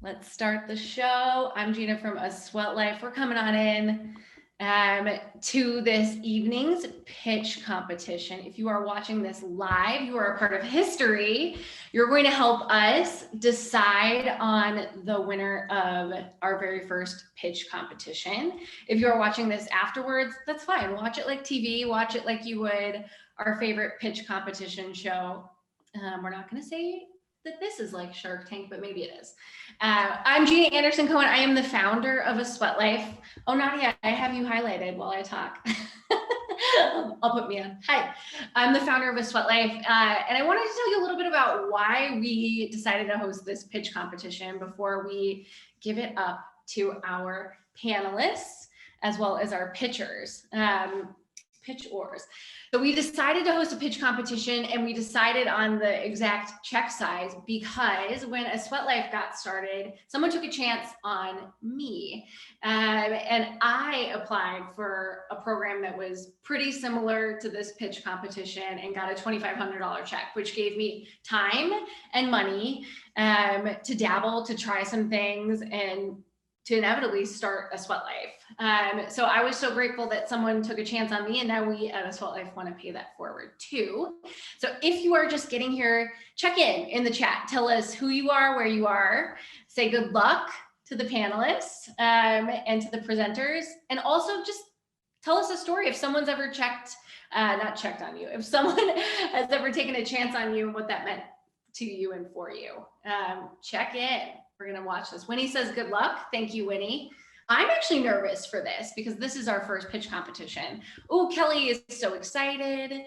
Let's start the show. I'm Gina from aSweatLife. We're coming on in to this evening's pitch competition. If you are watching this live, you are a part of history. You're going to help us decide on the winner of our very first pitch competition. If you are watching this afterwards, that's fine. Watch it like TV, watch it like you would our favorite pitch competition show. We're not going to say that this is like Shark Tank, but maybe it is. I'm Gina Anderson Cohen. I am the founder of aSweatLife. Oh, Nadya, I have you highlighted while I talk. I'll put me on. Hi, I'm the founder of aSweatLife, and I wanted to tell you a little bit about why we decided to host this pitch competition before we give it up to our panelists as well as our pitchers. Pitchers. So we decided to host a pitch competition, and we decided on the exact check size because when aSweatLife got started, someone took a chance on me, and I applied for a program that was pretty similar to this pitch competition and got a $2,500 check, which gave me time and money to dabble, to try some things, and to inevitably start aSweatLife. So I was so grateful that someone took a chance on me, and now we at aSweatLife want to pay that forward too. So if you are just getting here, check in the chat. Tell us who you are, where you are. Say good luck to the panelists and to the presenters. And also just tell us a story. If someone's ever not checked on you, if someone has ever taken a chance on you and what that meant to you and for you. Check in. We're going to watch this. Winnie says good luck. Thank you, Winnie. I'm actually nervous for this because this is our first pitch competition. Oh, Kelly is so excited.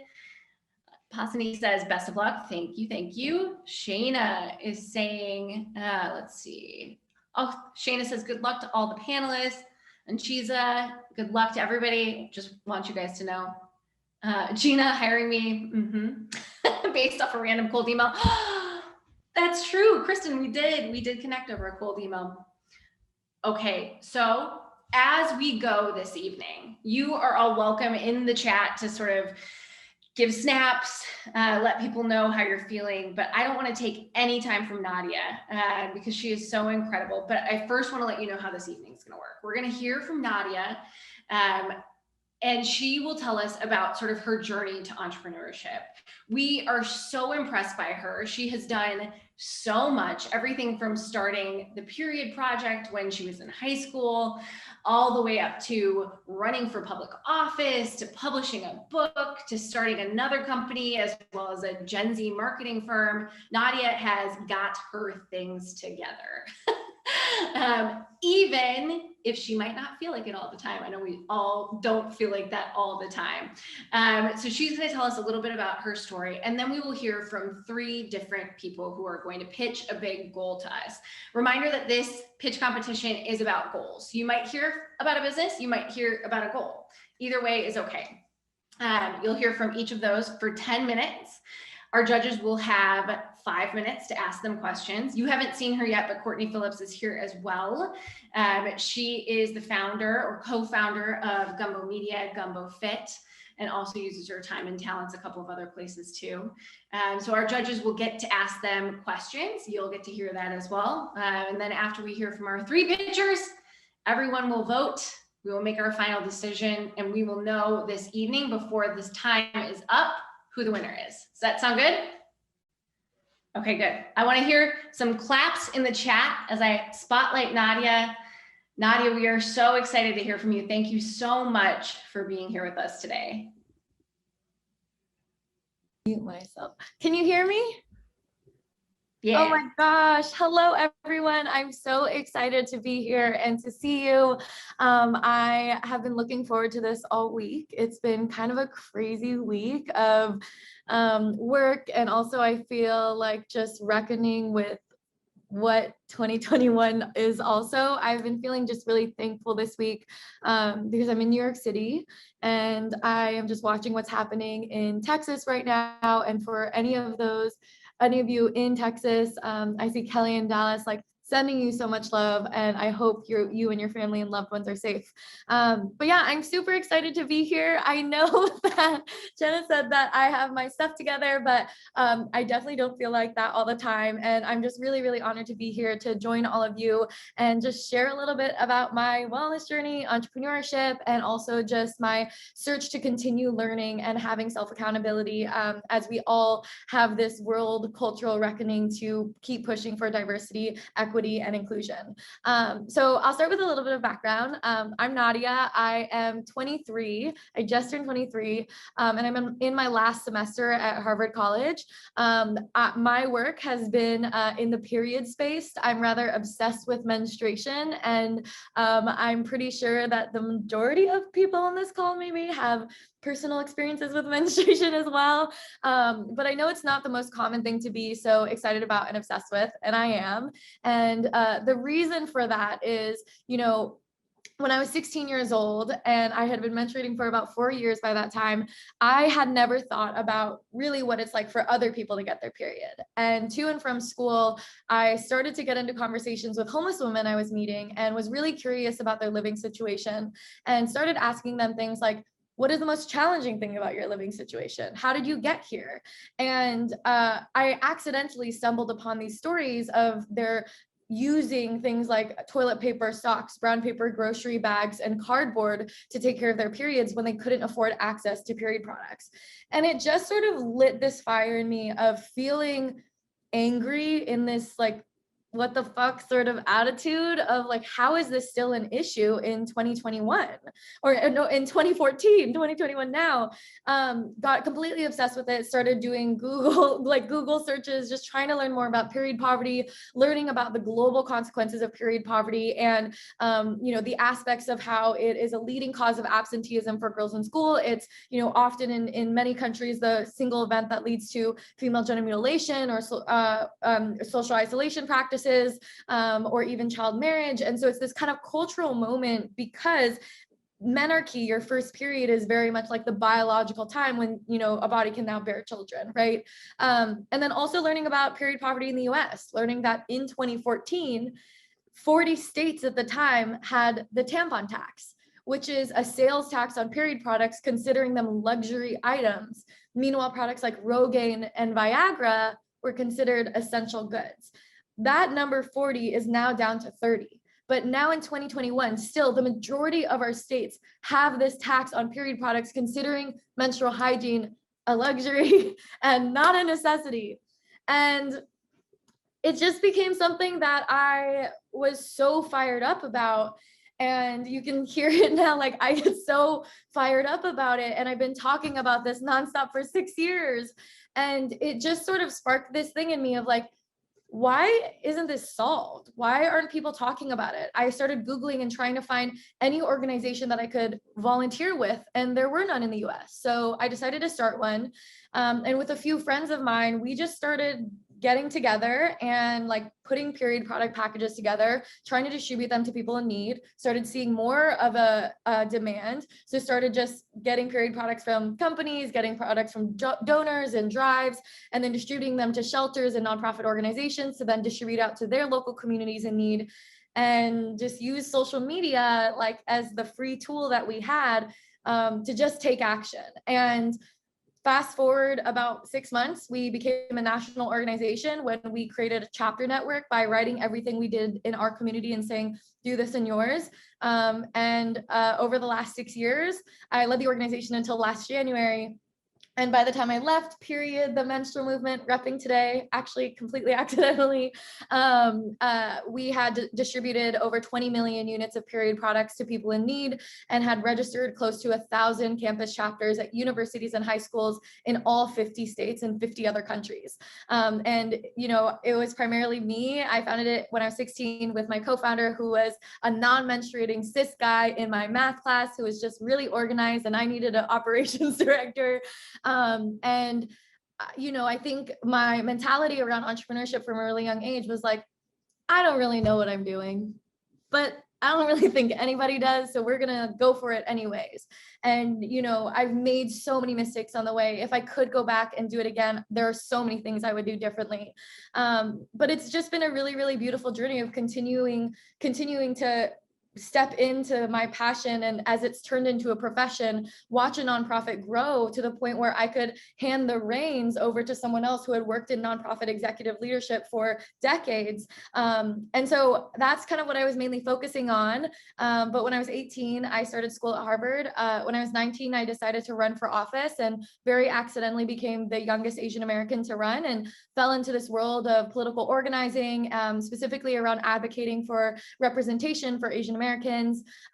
Pasani says best of luck. Thank you. Thank you. Shayna is saying, let's see. Oh, Shayna says good luck to all the panelists. And Chiza, good luck to everybody. Just want you guys to know. Gina hiring me based off a random cold email. That's true, Kristen, we did connect over a cold email. Okay, so as we go this evening, you are all welcome in the chat to sort of give snaps, let people know how you're feeling, but I don't want to take any time from Nadya because she is so incredible. But I first want to let you know how this evening is going to work. We're going to hear from Nadya, and she will tell us about sort of her journey to entrepreneurship. We are so impressed by her. She has done so much, everything from starting the Period Project when she was in high school, all the way up to running for public office, to publishing a book, to starting another company, as well as a Gen Z marketing firm. Nadya has got her things together. Even if she might not feel like it all the time. I know we all don't feel like that all the time. So she's going to tell us a little bit about her story, and then we will hear from 3 different people who are going to pitch a big goal to us. Reminder that this pitch competition is about goals. You might hear about a business, you might hear about a goal. Either way is okay. You'll hear from each of those for 10 minutes. Our judges will have 5 minutes to ask them questions. You haven't seen her yet, but Courtney Phillips is here as well. She is the founder or co-founder of Gumbo Media, GumboFit, and also uses her time and talents a couple of other places too. So our judges will get to ask them questions. You'll get to hear that as well. And then after we hear from our 3 pitchers, everyone will vote. We will make our final decision, and we will know this evening before this time is up who the winner is. Does that sound good? Okay, good. I want to hear some claps in the chat as I spotlight Nadya. Nadya, we are so excited to hear from you. Thank you so much for being here with us today. Mute myself. Can you hear me? Yeah. Oh my gosh. Hello, everyone. I'm so excited to be here and to see you. I have been looking forward to this all week. It's been kind of a crazy week of work, and also I feel like just reckoning with what 2021 is also. I've been feeling just really thankful this week because I'm in New York City, and I am just watching what's happening in Texas right now. And for any of you in Texas, I see Kelly in Dallas, like sending you so much love, and I hope you and your family and loved ones are safe. But yeah, I'm super excited to be here. I know that Jenna said that I have my stuff together, but I definitely don't feel like that all the time. And I'm just really, really honored to be here to join all of you and just share a little bit about my wellness journey, entrepreneurship, and also just my search to continue learning and having self-accountability as we all have this world cultural reckoning to keep pushing for diversity, equity, and inclusion. So I'll start with a little bit of background. I'm Nadya. I am 23. I just turned 23, and I'm in my last semester at Harvard College. My work has been in the period space. I'm rather obsessed with menstruation, and I'm pretty sure that the majority of people on this call maybe have personal experiences with menstruation as well. But I know it's not the most common thing to be so excited about and obsessed with, and I am. And the reason for that is, when I was 16 years old and I had been menstruating for about 4 years by that time, I had never thought about really what it's like for other people to get their period. And to and from school, I started to get into conversations with homeless women I was meeting and was really curious about their living situation and started asking them things like, what is the most challenging thing about your living situation? How did you get here? And I accidentally stumbled upon these stories of their using things like toilet paper, socks, brown paper, grocery bags, and cardboard to take care of their periods when they couldn't afford access to period products. And it just sort of lit this fire in me of feeling angry in this like, what the fuck sort of attitude of like, how is this still an issue in 2021 or no, in 2014, 2021 now? Got completely obsessed with it, started doing Google searches, just trying to learn more about period poverty, learning about the global consequences of period poverty and, the aspects of how it is a leading cause of absenteeism for girls in school. It's, often in many countries, the single event that leads to female genital mutilation or social isolation practices, or even child marriage. And so it's this kind of cultural moment because menarche, your first period, is very much like the biological time when, a body can now bear children, right? And then also learning about period poverty in the US, learning that in 2014, 40 states at the time had the tampon tax, which is a sales tax on period products, considering them luxury items. Meanwhile, products like Rogaine and Viagra were considered essential goods. That number 40 is now down to 30. But now in 2021, still the majority of our states have this tax on period products, considering menstrual hygiene a luxury and not a necessity. And it just became something that I was so fired up about. And you can hear it now, like I get so fired up about it. And I've been talking about this nonstop for 6 years. And it just sort of sparked this thing in me of like, why isn't this solved? Why aren't people talking about it? I started Googling and trying to find any organization that I could volunteer with, and there were none in the US. So I decided to start one. And with a few friends of mine, we just started getting together and like putting period product packages together, trying to distribute them to people in need, started seeing more of a demand. So started just getting period products from companies, getting products from donors and drives, and then distributing them to shelters and nonprofit organizations to then distribute out to their local communities in need, and just use social media like as the free tool that we had to just take action. And fast forward about 6 months, we became a national organization when we created a chapter network by writing everything we did in our community and saying, do this in yours. And over the last 6 years, I led the organization until last January. And by the time I left, period, the menstrual movement, repping today, actually completely accidentally, we had distributed over 20 million units of period products to people in need and had registered close to 1,000 campus chapters at universities and high schools in all 50 states and 50 other countries. And, it was primarily me. I founded it when I was 16 with my co-founder, who was a non-menstruating cis guy in my math class, who was just really organized, and I needed an operations director. I think my mentality around entrepreneurship from a really young age was like, I don't really know what I'm doing, but I don't really think anybody does, so we're gonna go for it anyways. And, you know, I've made so many mistakes on the way. If I could go back and do it again, there are so many things I would do differently. But it's just been a really, really beautiful journey of continuing to step into my passion, and as it's turned into a profession, watch a nonprofit grow to the point where I could hand the reins over to someone else who had worked in nonprofit executive leadership for decades. And so that's kind of what I was mainly focusing on. But when I was 18, I started school at Harvard. When I was 19, I decided to run for office and very accidentally became the youngest Asian American to run, and fell into this world of political organizing, specifically around advocating for representation for Asian Americans.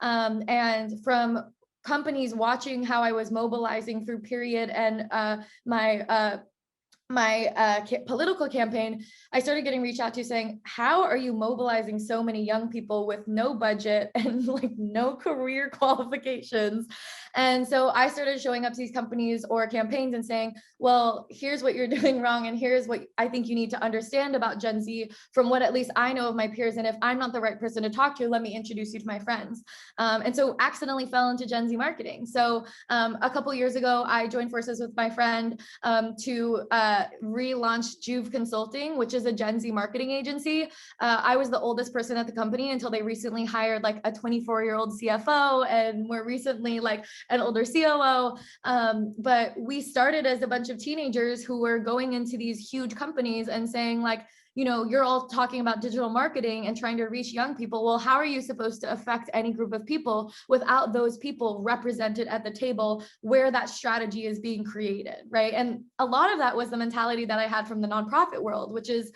And from companies watching how I was mobilizing through Period and my political campaign, I started getting reached out to saying, how are you mobilizing so many young people with no budget and like no career qualifications? And so I started showing up to these companies or campaigns and saying, well, here's what you're doing wrong, and here's what I think you need to understand about Gen Z from what at least I know of my peers. And if I'm not the right person to talk to, let me introduce you to my friends. And so accidentally fell into Gen Z marketing. So a couple years ago, I joined forces with my friend to relaunch Juve Consulting, which is a Gen Z marketing agency. I was the oldest person at the company until they recently hired like a 24-year-old CFO, and more recently like an older COO. But we started as a bunch of teenagers who were going into these huge companies and saying like, you know, you're all talking about digital marketing and trying to reach young people. Well, how are you supposed to affect any group of people without those people represented at the table where that strategy is being created, right? And a lot of that was the mentality that I had from the nonprofit world, which is,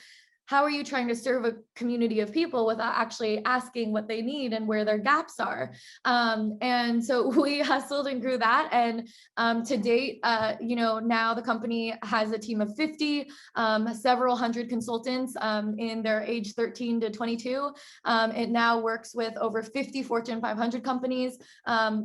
how are you trying to serve a community of people without actually asking what they need and where their gaps are? And so we hustled and grew that. And to date, you know, now the company has a team of 50, several hundred consultants in their age 13 to 22. It now works with over 50 Fortune 500 companies,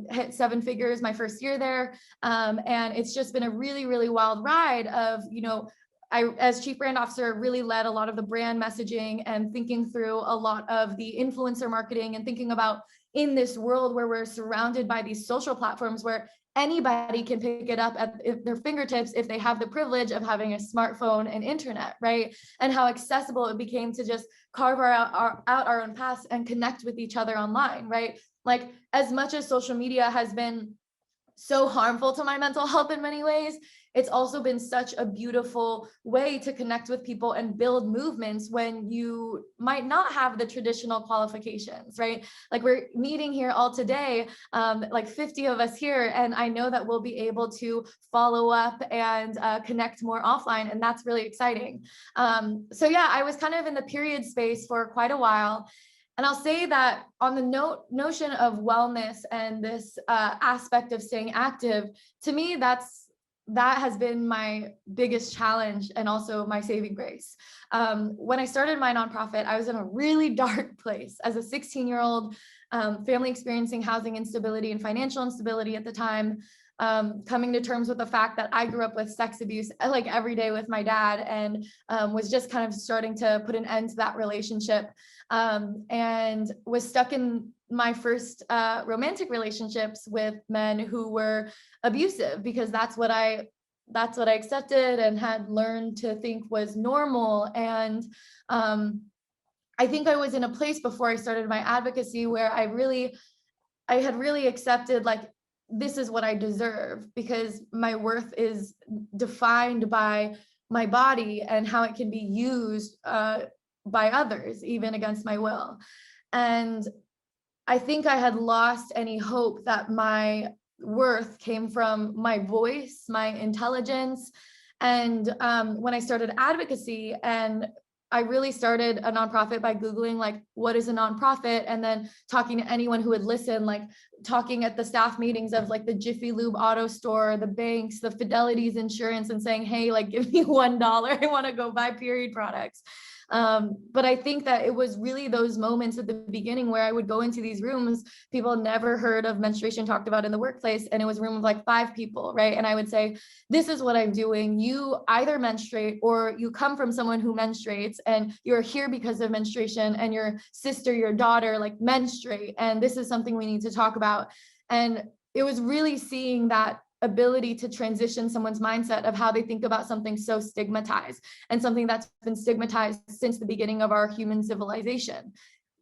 hit 7 figures my first year there. And it's just been a really, really wild ride of, you know, I, as chief brand officer, really led a lot of the brand messaging and thinking through a lot of the influencer marketing, and thinking about in this world where we're surrounded by these social platforms where anybody can pick it up at their fingertips if they have the privilege of having a smartphone and internet, right? And how accessible it became to just carve out our own paths and connect with each other online, right? Like, as much as social media has been so harmful to my mental health in many ways, it's also been such a beautiful way to connect with people and build movements when you might not have the traditional qualifications, right? Like, we're meeting here all today, like 50 of us here, and I know that we'll be able to follow up and connect more offline, and that's really exciting. So yeah, I was kind of in the period space for quite a while. And I'll say that on the notion of wellness and this aspect of staying active, to me, that has been my biggest challenge and also my saving grace. When I started my nonprofit, I was in a really dark place as a 16-year-old family experiencing housing instability and financial instability at the time. Coming to terms with the fact that I grew up with sex abuse like every day with my dad, and was just kind of starting to put an end to that relationship, and was stuck in my first romantic relationships with men who were abusive, because that's what I accepted and had learned to think was normal. And I think I was in a place before I started my advocacy where I had really accepted, like, this is what I deserve, because my worth is defined by my body and how it can be used by others, even against my will. And I think I had lost any hope that my worth came from my voice, my intelligence. And when I started advocacy, and I really started a nonprofit by Googling, like, what is a nonprofit? And then talking to anyone who would listen, like talking at the staff meetings of like the Jiffy Lube auto store, the banks, the Fidelity's insurance, and saying, hey, like, give me $1. I want to go buy period products. But I think that it was really those moments at the beginning where I would go into these rooms, people never heard of menstruation talked about in the workplace, and it was a room of like 5 people, right? And I would say, this is what I'm doing. You either menstruate or you come from someone who menstruates and you're here because of menstruation, and your sister, your daughter like menstruate. And this is something we need to talk about. And it was really seeing that ability to transition someone's mindset of how they think about something so stigmatized, and something that's been stigmatized since the beginning of our human civilization.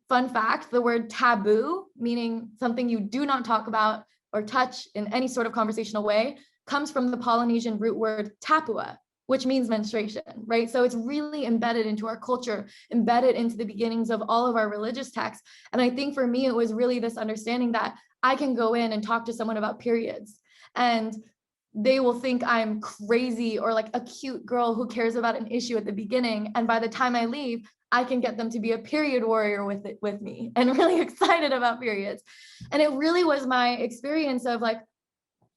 Fun fact, the word taboo, meaning something you do not talk about or touch in any sort of conversational way, comes from the Polynesian root word tapua, which means menstruation, right? So it's really embedded into our culture, embedded into the beginnings of all of our religious texts. And I think for me, it was really this understanding that I can go in and talk to someone about periods, and they will think I'm crazy or like a cute girl who cares about an issue at the beginning. And by the time I leave, I can get them to be a period warrior with me and really excited about periods. And it really was my experience of like,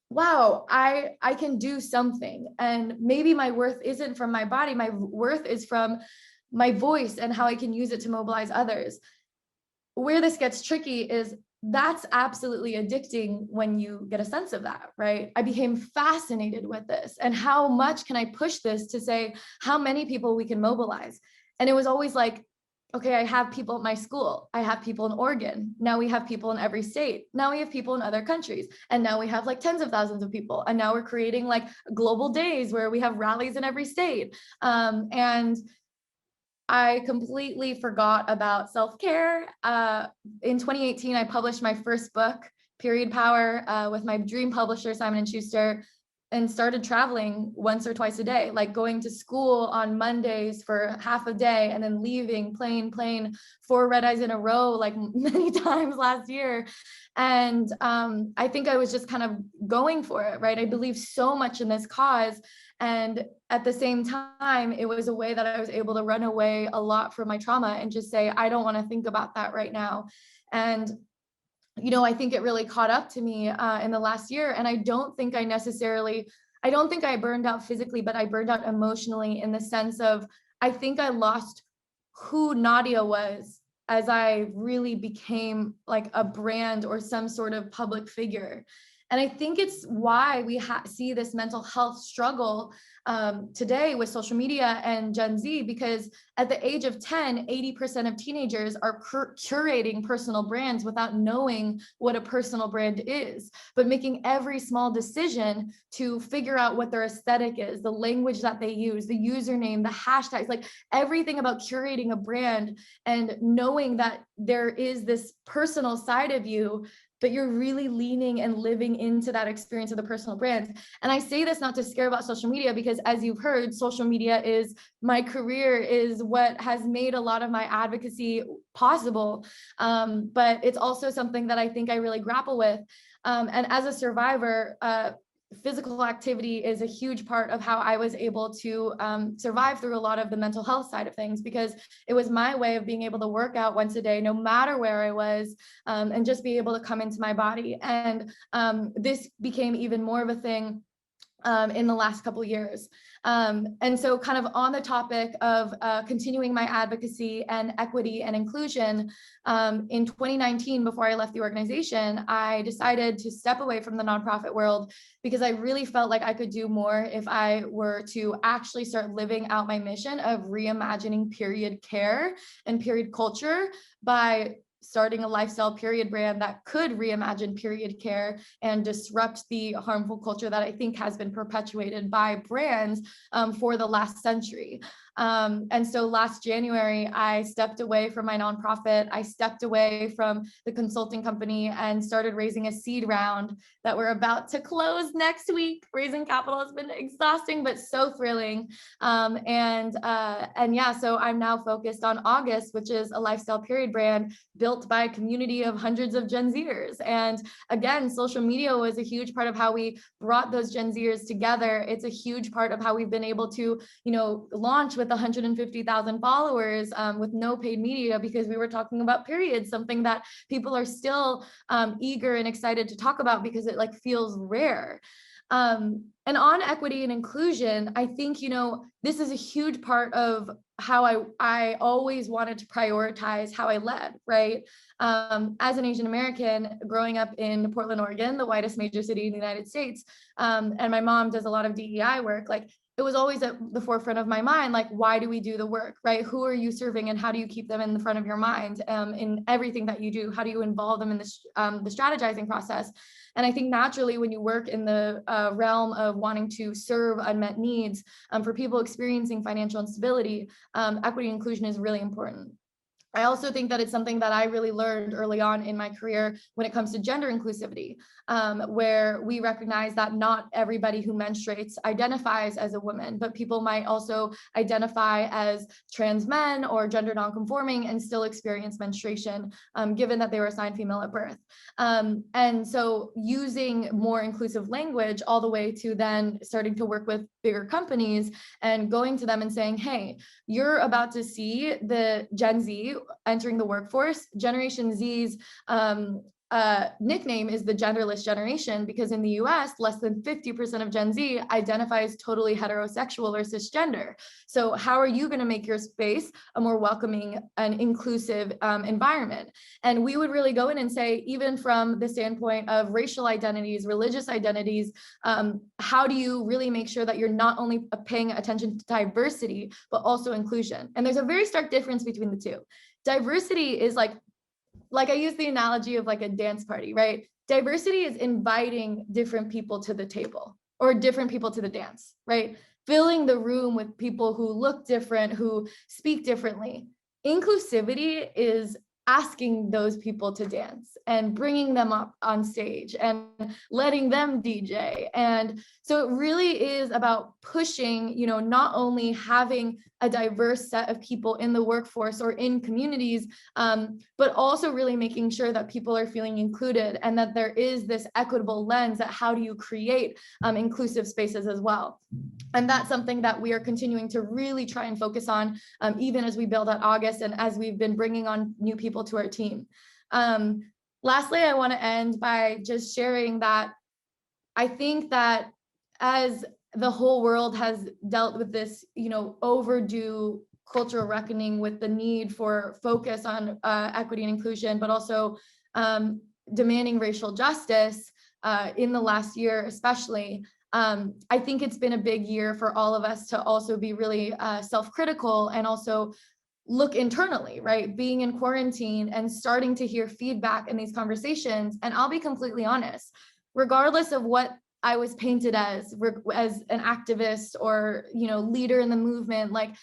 wow, I can do something. And maybe my worth isn't from my body. My worth is from my voice and how I can use it to mobilize others. Where this gets tricky is that's absolutely addicting when you get a sense of that, right? I became fascinated with this, and how much can I push this to say how many people we can mobilize? And it was always like, okay, I have people at my school. I have people in Oregon. Now we have people in every state. Now we have people in other countries. And now we have like tens of thousands of people. And now we're creating like global days where we have rallies in every state. And I completely forgot about self-care. In 2018, I published my first book, Period Power, with my dream publisher, Simon & Schuster, and started traveling once or twice a day, like going to school on Mondays for half a day and then leaving, plane, 4 red eyes in a row, like many times last year. And I think I was just kind of going for it, right? I believe so much in this cause. And at the same time, it was a way that I was able to run away a lot from my trauma and just say, I don't want to think about that right now. And I think it really caught up to me in the last year. And I don't think I burned out physically, but I burned out emotionally, in the sense of, I think I lost who Nadya was as I really became like a brand or some sort of public figure. And I think it's why we see this mental health struggle today with social media and Gen Z, because at the age of 10, 80% of teenagers are curating personal brands without knowing what a personal brand is, but making every small decision to figure out what their aesthetic is, the language that they use, the username, the hashtags, like everything about curating a brand, and knowing that there is this personal side of you, but you're really leaning and living into that experience of the personal brand. And I say this not to scare about social media, because as you've heard, social media is my career, is what has made a lot of my advocacy possible. But it's also something that I think I really grapple with. And as a survivor, physical activity is a huge part of how I was able to survive through a lot of the mental health side of things, because it was my way of being able to work out once a day, no matter where I was, and just be able to come into my body. And this became even more of a thing in the last couple of years. And so kind of on the topic of continuing my advocacy and equity and inclusion, in 2019, before I left the organization, I decided to step away from the nonprofit world, because I really felt like I could do more if I were to actually start living out my mission of reimagining period care and period culture by starting a lifestyle period brand that could reimagine period care and disrupt the harmful culture that I think has been perpetuated by brands for the last century. And so last January, I stepped away from my nonprofit. I stepped away from the consulting company and started raising a seed round that we're about to close next week. Raising capital has been exhausting, but so thrilling. And yeah, so I'm now focused on August, which is a lifestyle period brand built by a community of hundreds of Gen Zers. And again, social media was a huge part of how we brought those Gen Zers together. It's a huge part of how we've been able to, launch with 150,000 followers with no paid media, because we were talking about periods, something that people are still eager and excited to talk about because it like feels rare. And on equity and inclusion, I think, this is a huge part of how I always wanted to prioritize how I led, right? As an Asian American growing up in Portland, Oregon, the whitest major city in the United States, and my mom does a lot of DEI work, like it was always at the forefront of my mind, like, why do we do the work, right? Who are you serving and how do you keep them in the front of your mind in everything that you do? How do you involve them in the strategizing process? And I think naturally when you work in the realm of wanting to serve unmet needs for people experiencing financial instability, equity and inclusion is really important. I also think that it's something that I really learned early on in my career when it comes to gender inclusivity, where we recognize that not everybody who menstruates identifies as a woman, but people might also identify as trans men or gender nonconforming and still experience menstruation, given that they were assigned female at birth. And so using more inclusive language all the way to then starting to work with bigger companies and going to them and saying, hey, you're about to see the Gen Z entering the workforce. Generation Z's nickname is the Genderless Generation because in the US, less than 50% of Gen Z identifies totally heterosexual or cisgender. So how are you going to make your space a more welcoming and inclusive environment? And we would really go in and say, even from the standpoint of racial identities, religious identities, how do you really make sure that you're not only paying attention to diversity, but also inclusion? And there's a very stark difference between the two. Diversity is like I use the analogy of like a dance party, right? Diversity is inviting different people to the table or different people to the dance, right? Filling the room with people who look different, who speak differently. Inclusivity is asking those people to dance and bringing them up on stage and letting them DJ. And so it really is about pushing, not only having a diverse set of people in the workforce or in communities, but also really making sure that people are feeling included and that there is this equitable lens at how do you create inclusive spaces as well. And that's something that we are continuing to really try and focus on, even as we build out August and as we've been bringing on new people to our team. Lastly, I want to end by just sharing that I think that as the whole world has dealt with this, overdue cultural reckoning with the need for focus on equity and inclusion, but also demanding racial justice in the last year, especially. I think it's been a big year for all of us to also be really self-critical and also look internally, right? Being in quarantine and starting to hear feedback in these conversations. And I'll be completely honest, regardless of what I was painted as an activist or, leader in the movement, like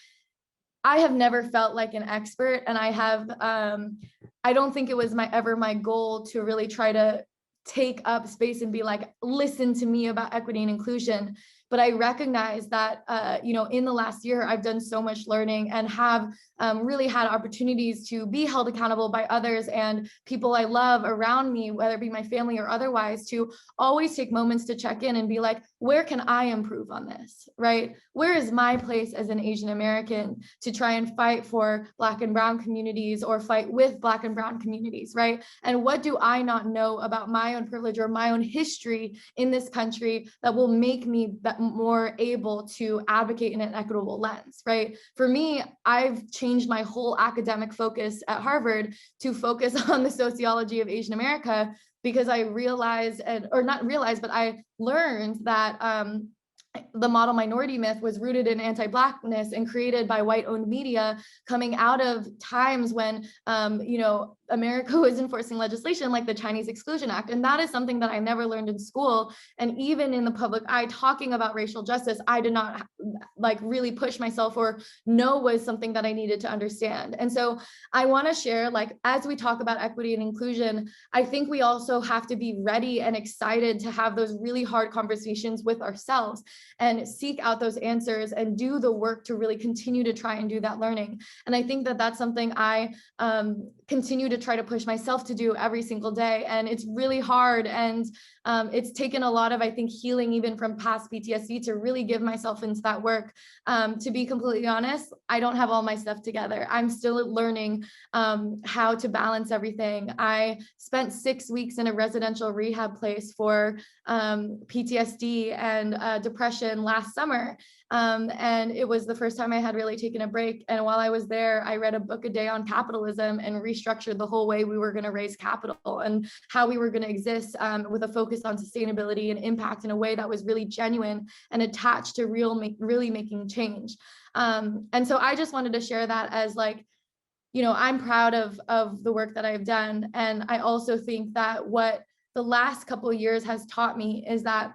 I have never felt like an expert. And I don't think it was ever my goal to really try to take up space and be like, listen to me about equity and inclusion. But I recognize that, in the last year, I've done so much learning and have really had opportunities to be held accountable by others and people I love around me, whether it be my family or otherwise, to always take moments to check in and be like, where can I improve on this, right? Where is my place as an Asian American to try and fight for Black and Brown communities or fight with Black and Brown communities, right? And what do I not know about my own privilege or my own history in this country that will make me more able to advocate in an equitable lens, right? For me, I've changed my whole academic focus at Harvard to focus on the sociology of Asian America because I realized, but I learned that the model minority myth was rooted in anti-Blackness and created by white-owned media coming out of times when, America was enforcing legislation like the Chinese Exclusion Act. And that is something that I never learned in school. And even in the public eye, talking about racial justice, I did not really push myself or know was something that I needed to understand. And so I want to share, as we talk about equity and inclusion, I think we also have to be ready and excited to have those really hard conversations with ourselves and seek out those answers and do the work to really continue to try and do that learning. And I think that that's something I continue to try to push myself to do every single day. And it's really hard. And it's taken a lot of, I think, healing even from past PTSD to really give myself into that work. To be completely honest, I don't have all my stuff together. I'm still learning how to balance everything. I spent 6 weeks in a residential rehab place for PTSD and depression last summer. And it was the first time I had really taken a break. And while I was there, I read a book a day on capitalism and restructured the whole way we were going to raise capital and how we were going to exist with a focus on sustainability and impact in a way that was really genuine and attached to really making change. And so I just wanted to share that as like, you know, I'm proud of the work that I've done. And I also think that what the last couple of years has taught me is that,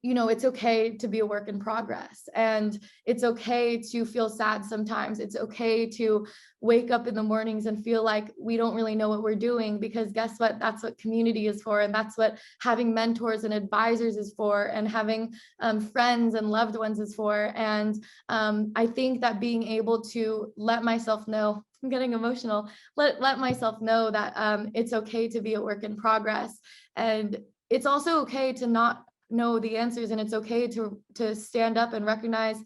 you know, it's okay to be a work in progress, and it's okay to feel sad sometimes. It's okay to wake up in the mornings and feel like we don't really know what we're doing, because guess what? That's what community is for. And that's what having mentors and advisors is for, and having friends and loved ones is for. And I think that being able to let myself know, I'm getting emotional, let myself know that it's okay to be a work in progress. And it's also okay to not know the answers, and it's okay to stand up and recognize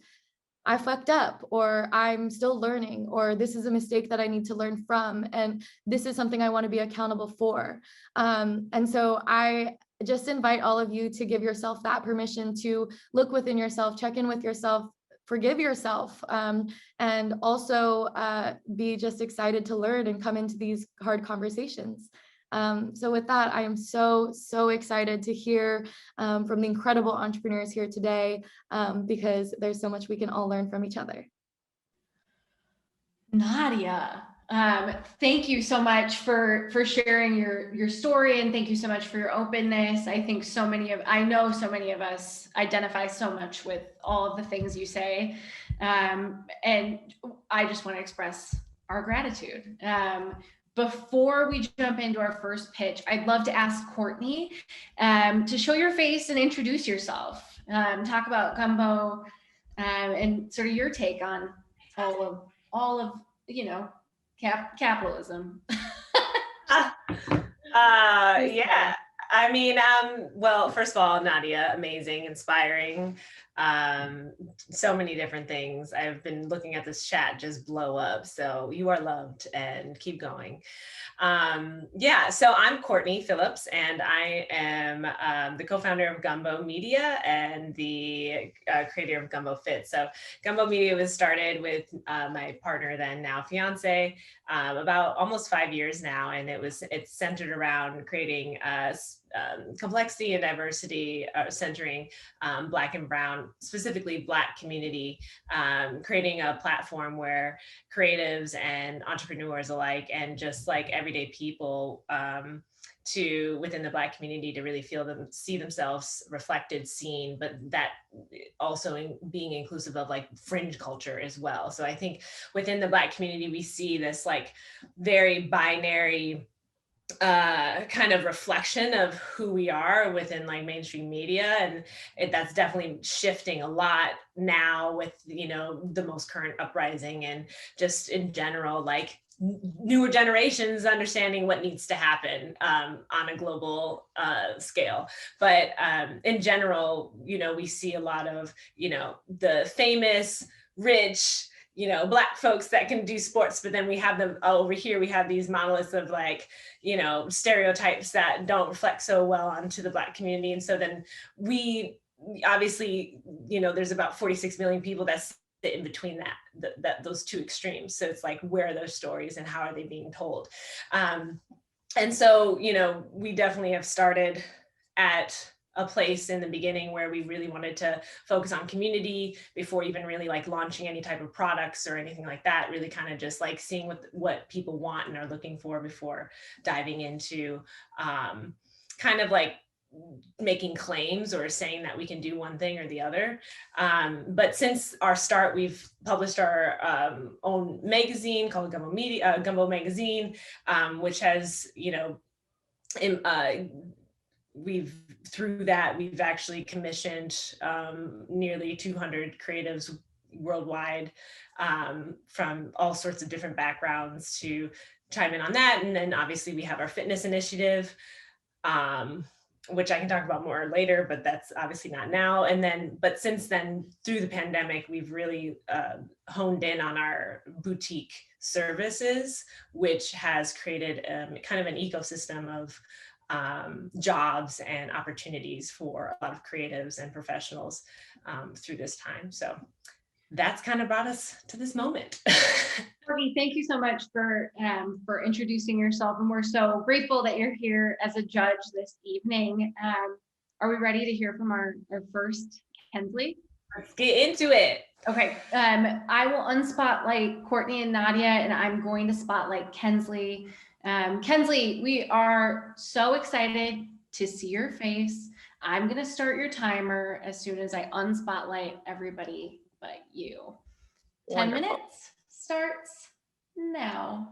I fucked up, or I'm still learning, or this is a mistake that I need to learn from, and this is something I want to be accountable for. And so I just invite all of you to give yourself that permission to look within yourself, check in with yourself, forgive yourself, and also be just excited to learn and come into these hard conversations. So with that, I am so excited to hear from the incredible entrepreneurs here today, because there's so much we can all learn from each other. Nadya, thank you so much for sharing your story, and thank you so much for your openness. I think I know so many of us identify so much with all of the things you say, and I just want to express our gratitude. Before we jump into our first pitch, I'd love to ask Courtney to show your face and introduce yourself. Talk about Gumbo and sort of your take on all of you know, capitalism. Yeah. I mean, well, first of all, Nadya, amazing, inspiring, so many different things. I've been looking at this chat just blow up. So you are loved, and keep going. Yeah, so I'm Courtney Phillips, and I am the co-founder of Gumbo Media and the creator of GumboFit. So Gumbo Media was started with my partner, then now fiance, about almost 5 years now, and it's centered around creating complexity and diversity, centering Black and Brown, specifically Black community, creating a platform where creatives and entrepreneurs alike, and just like everyday people within the Black community, to really see themselves reflected, seen, but that also being inclusive of like fringe culture as well. So I think within the Black community, we see this like very binary kind of reflection of who we are within like mainstream media, and that's definitely shifting a lot now with, you know, the most current uprising, and just in general, like newer generations understanding what needs to happen on a global scale. But in general, you know, we see a lot of, you know, the famous, rich, you know, Black folks that can do sports, but then we have them over here, we have these monoliths of like, you know, stereotypes that don't reflect so well onto the Black community. And so then we obviously, you know, there's about 46 million people that sit in between those two extremes. So it's like, where are those stories and how are they being told? And so, you know, we definitely have started at a place in the beginning where we really wanted to focus on community before even really like launching any type of products or anything like that, really kind of just like seeing what people want and are looking for before diving into kind of like making claims or saying that we can do one thing or the other. But since our start, we've published our own magazine called Gumbo Media, Gumbo Magazine, which has, you know, through that, we've actually commissioned nearly 200 creatives worldwide from all sorts of different backgrounds to chime in on that. And then obviously we have our fitness initiative, which I can talk about more later, but that's obviously not now. And then, but since then, through the pandemic, we've really honed in on our boutique services, which has created kind of an ecosystem of jobs and opportunities for a lot of creatives and professionals through this time. So that's kind of brought us to this moment. Courtney, thank you so much for introducing yourself, and we're so grateful that you're here as a judge this evening. Are we ready to hear from our first Kensli? Let's get into it. Okay, I will unspotlight Courtney and Nadya, and I'm going to spotlight Kensli. Kensli, we are so excited to see your face. I'm going to start your timer as soon as I unspotlight everybody but you. Wonderful. 10 minutes starts now.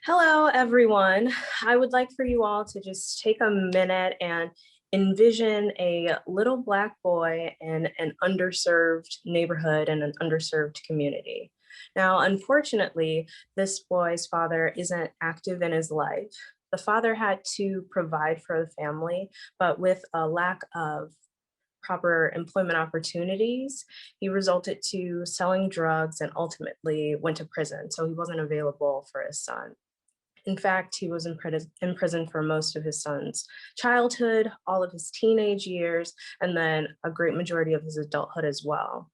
Hello, everyone. I would like for you all to just take a minute and envision a little Black boy in an underserved neighborhood and an underserved community. Now, unfortunately, this boy's father isn't active in his life. The father had to provide for the family, but with a lack of proper employment opportunities, he resulted to selling drugs and ultimately went to prison. So he wasn't available for his son. In fact, he was in prison for most of his son's childhood, all of his teenage years, and then a great majority of his adulthood as well.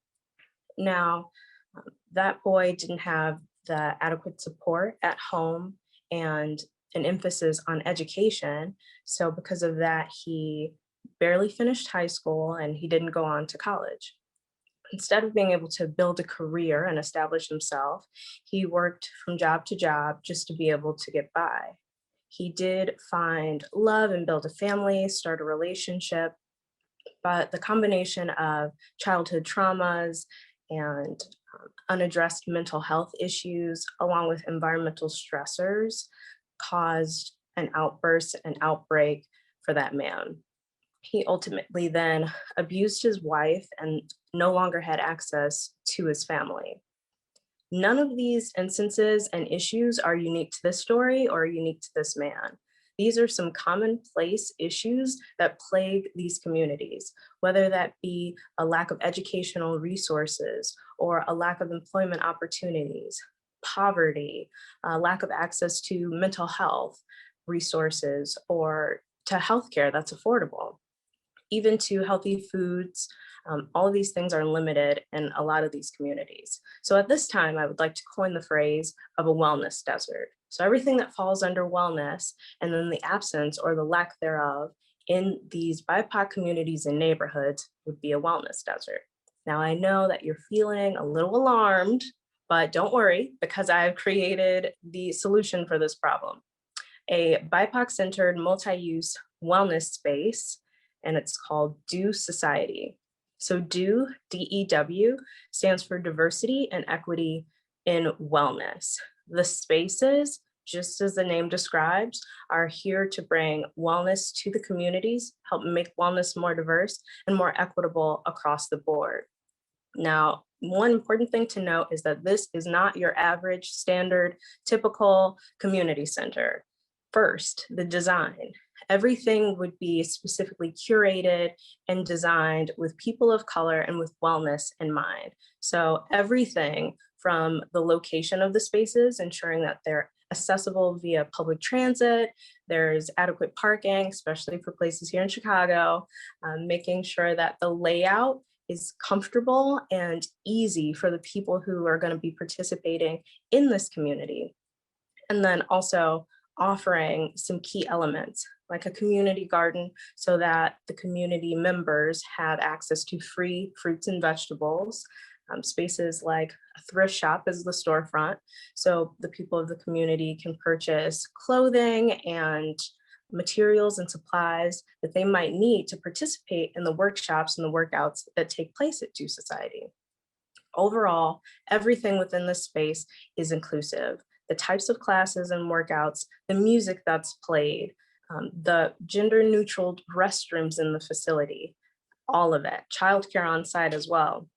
Now, that boy didn't have the adequate support at home and an emphasis on education. So because of that, he barely finished high school and he didn't go on to college. Instead of being able to build a career and establish himself, he worked from job to job just to be able to get by. He did find love and build a family, start a relationship, but the combination of childhood traumas and unaddressed mental health issues, along with environmental stressors, caused an outburst, an outbreak for that man. He ultimately then abused his wife and no longer had access to his family. None of these instances and issues are unique to this story or unique to this man. These are some commonplace issues that plague these communities, whether that be a lack of educational resources or a lack of employment opportunities, poverty, lack of access to mental health resources, or to healthcare that's affordable, even to healthy foods. All of these things are limited in a lot of these communities. So at this time, I would like to coin the phrase of a wellness desert. So everything that falls under wellness and then the absence or the lack thereof in these BIPOC communities and neighborhoods would be a wellness desert. Now I know that you're feeling a little alarmed, but don't worry, because I've created the solution for this problem. A BIPOC-centered multi-use wellness space, and it's called DEW Society. So DEW, D-E-W, stands for Diversity and Equity in Wellness. The spaces, just as the name describes, are here to bring wellness to the communities, help make wellness more diverse and more equitable across the board. Now, one important thing to note is that this is not your average, standard, typical community center. First, the design. Everything would be specifically curated and designed with people of color and with wellness in mind. So everything from the location of the spaces, ensuring that they're accessible via public transit, there's adequate parking, especially for places here in Chicago, making sure that the layout is comfortable and easy for the people who are going to be participating in this community. And then also offering some key elements like a community garden so that the community members have access to free fruits and vegetables, spaces like a thrift shop is the storefront. So the people of the community can purchase clothing and materials and supplies that they might need to participate in the workshops and the workouts that take place at DEW Society. Overall, everything within this space is inclusive. The types of classes and workouts, the music that's played, the gender neutral restrooms in the facility, all of it, childcare on site as well.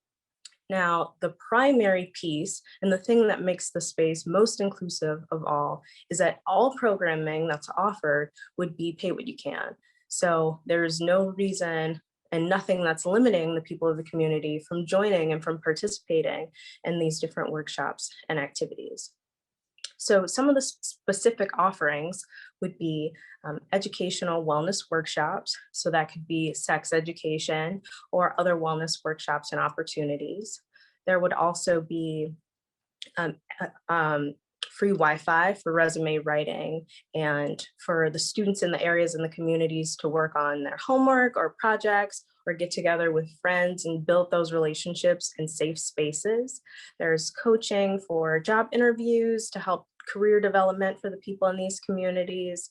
Now, the primary piece and the thing that makes the space most inclusive of all is that all programming that's offered would be pay what you can. So there's no reason and nothing that's limiting the people of the community from joining and from participating in these different workshops and activities. So some of the specific offerings would be educational wellness workshops. So that could be sex education or other wellness workshops and opportunities. There would also be free Wi-Fi for resume writing and for the students in the areas and the communities to work on their homework or projects or get together with friends and build those relationships in safe spaces. There's coaching for job interviews to help career development for the people in these communities,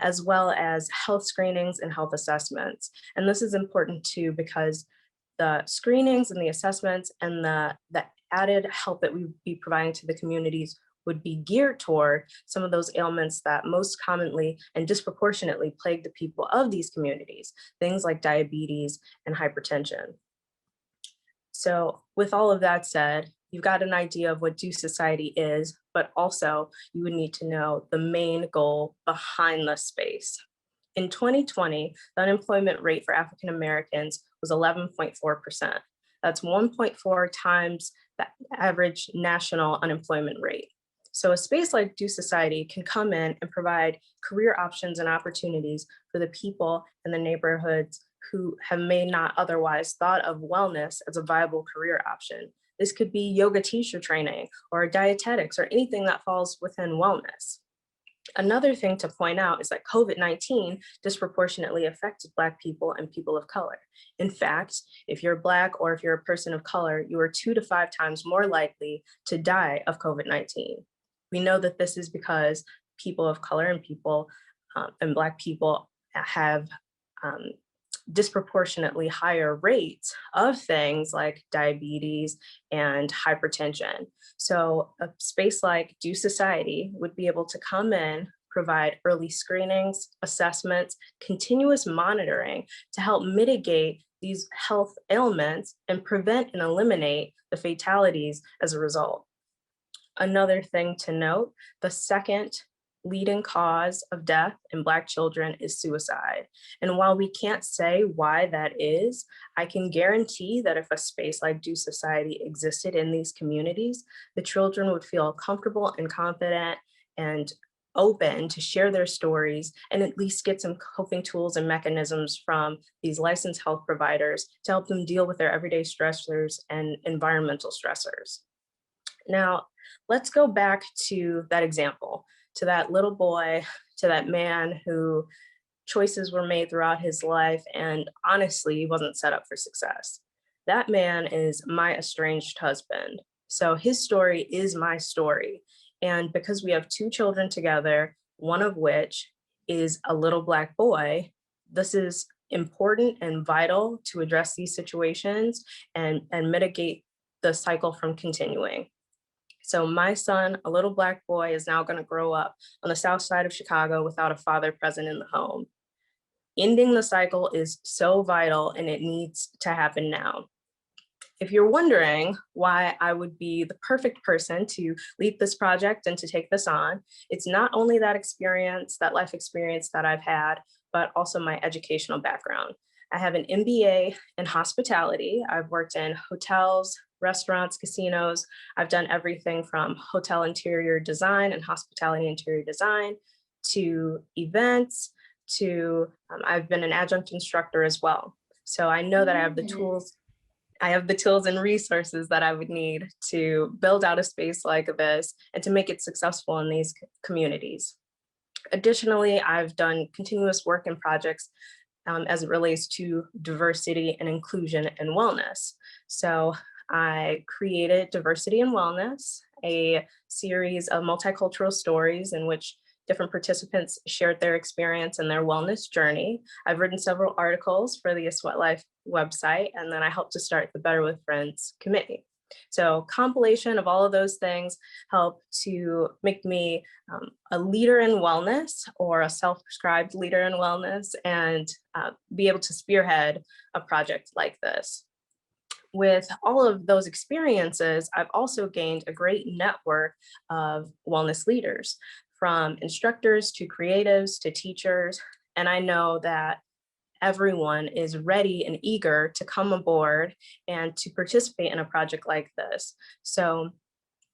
as well as health screenings and health assessments. And this is important too, because the screenings and the assessments and the added help that we would be providing to the communities would be geared toward some of those ailments that most commonly and disproportionately plague the people of these communities, things like diabetes and hypertension. So with all of that said, you've got an idea of what Do Society is, but also you would need to know the main goal behind the space. In 2020, the unemployment rate for African Americans was 11.4%. That's 1.4 times the average national unemployment rate. So a space like Do Society can come in and provide career options and opportunities for the people in the neighborhoods who may not otherwise thought of wellness as a viable career option. This could be yoga teacher training or dietetics or anything that falls within wellness. Another thing to point out is that COVID-19 disproportionately affected Black people and people of color. In fact, if you're Black or if you're a person of color, you are 2 to 5 times more likely to die of COVID-19. We know that this is because people of color and people and Black people have disproportionately higher rates of things like diabetes and hypertension. So a space like Do Society would be able to come in, provide early screenings, assessments, continuous monitoring to help mitigate these health ailments and prevent and eliminate the fatalities as a result. Another thing to note, the second leading cause of death in Black children is suicide. And while we can't say why that is, I can guarantee that if a space like Do Society existed in these communities, the children would feel comfortable and confident and open to share their stories and at least get some coping tools and mechanisms from these licensed health providers to help them deal with their everyday stressors and environmental stressors. Now, let's go back to that example, to that little boy, to that man who choices were made throughout his life and honestly wasn't set up for success. That man is my estranged husband. So his story is my story. And because we have 2 children together, one of which is a little Black boy, this is important and vital to address these situations and mitigate the cycle from continuing. So my son, a little Black boy, is now going to grow up on the south side of Chicago without a father present in the home. Ending the cycle is so vital and it needs to happen now. If you're wondering why I would be the perfect person to lead this project and to take this on, it's not only that experience, that life experience that I've had, but also my educational background. I have an MBA in hospitality. I've worked in hotels, restaurants, casinos. I've done everything from hotel interior design and hospitality interior design to events to I've been an adjunct instructor as well. So I know that I have the tools. I have the tools and resources that I would need to build out a space like this and to make it successful in these communities. Additionally, I've done continuous work and projects as it relates to diversity and inclusion and wellness. So I created Diversity and Wellness, a series of multicultural stories in which different participants shared their experience and their wellness journey. I've written several articles for the aSweatLife website, and then I helped to start the Better with Friends committee. So compilation of all of those things help to make me a leader in wellness, or a self-prescribed leader in wellness, and be able to spearhead a project like this. With all of those experiences, I've also gained a great network of wellness leaders, from instructors to creatives to teachers. And I know that everyone is ready and eager to come aboard and to participate in a project like this. So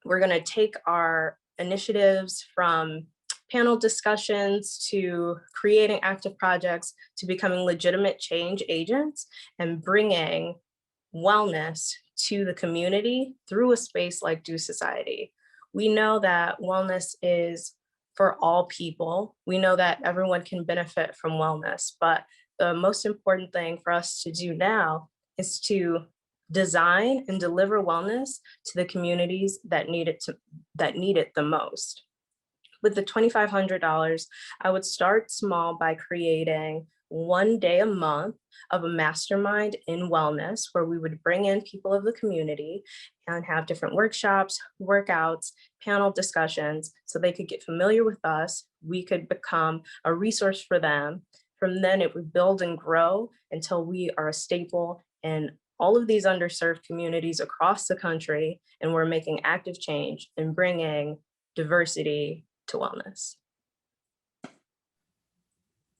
we're going to take our initiatives from panel discussions to creating active projects to becoming legitimate change agents and bringing wellness to the community through a space like Do Society. We know that wellness is for all people. We know that everyone can benefit from wellness, but the most important thing for us to do now is to design and deliver wellness to the communities that need it the most. With the $2,500, I would start small by creating one day a month of a mastermind in wellness, where we would bring in people of the community and have different workshops, workouts, panel discussions, so they could get familiar with us. We could become a resource for them. From then it would build and grow until we are a staple in all of these underserved communities across the country, and we're making active change and bringing diversity to wellness.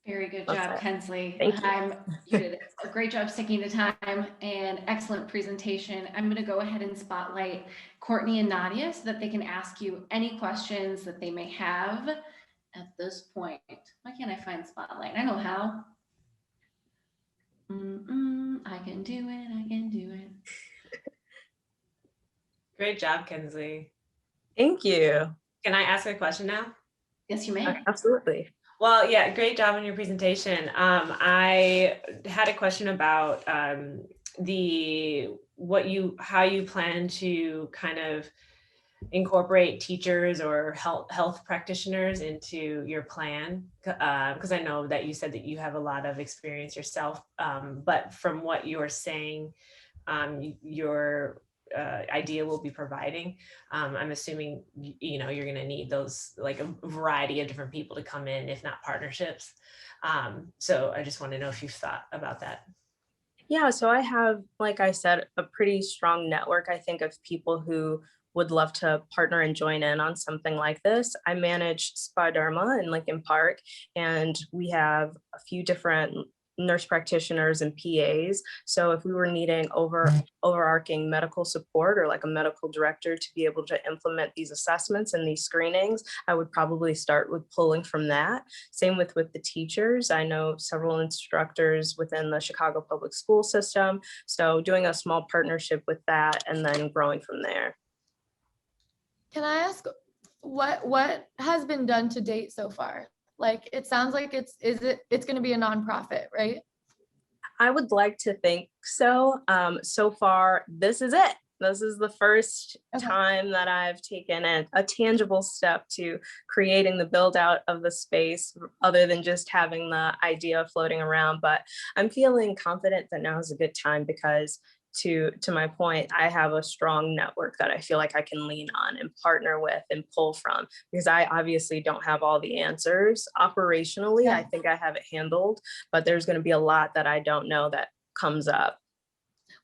Very good That's job, it. Kensli. Thank you. You did a great job sticking to time, and excellent presentation. I'm going to go ahead and spotlight Courtney and Nadya so that they can ask you any questions that they may have at this point. Why can't I find spotlight? I know how. I can do it. I can do it. Great job, Kensli. Thank you. Can I ask a question now? Yes, you may. Absolutely. Well, yeah, great job on your presentation. I had a question about how you plan to kind of incorporate teachers or health practitioners into your plan, because I know that you said that you have a lot of experience yourself, but from what you're saying, your idea will be providing, I'm assuming you're going to need those, like, a variety of different people to come in, if not partnerships. So I just want to know if you've thought about that. Yeah, so I have, like I said, a pretty strong network, I think, of people who would love to partner and join in on something like this. I manage Spa Dharma in Lincoln Park, and we have a few different nurse practitioners and PAs. So if we were needing overarching medical support, or like a medical director to be able to implement these assessments and these screenings, I would probably start with pulling from that. Same with the teachers. I know several instructors within the Chicago public school system. So doing a small partnership with that and then growing from there. Can I ask what has been done to date so far? Like, it sounds like it's going to be a nonprofit, right? I would like to think so. So far, this is it. This is the first time that I've taken a tangible step to creating the build out of the space, other than just having the idea floating around. But I'm feeling confident that now is a good time, because to my point, I have a strong network that I feel like I can lean on and partner with and pull from, because I obviously don't have all the answers operationally. I think I have it handled, but there's going to be a lot that I don't know that comes up.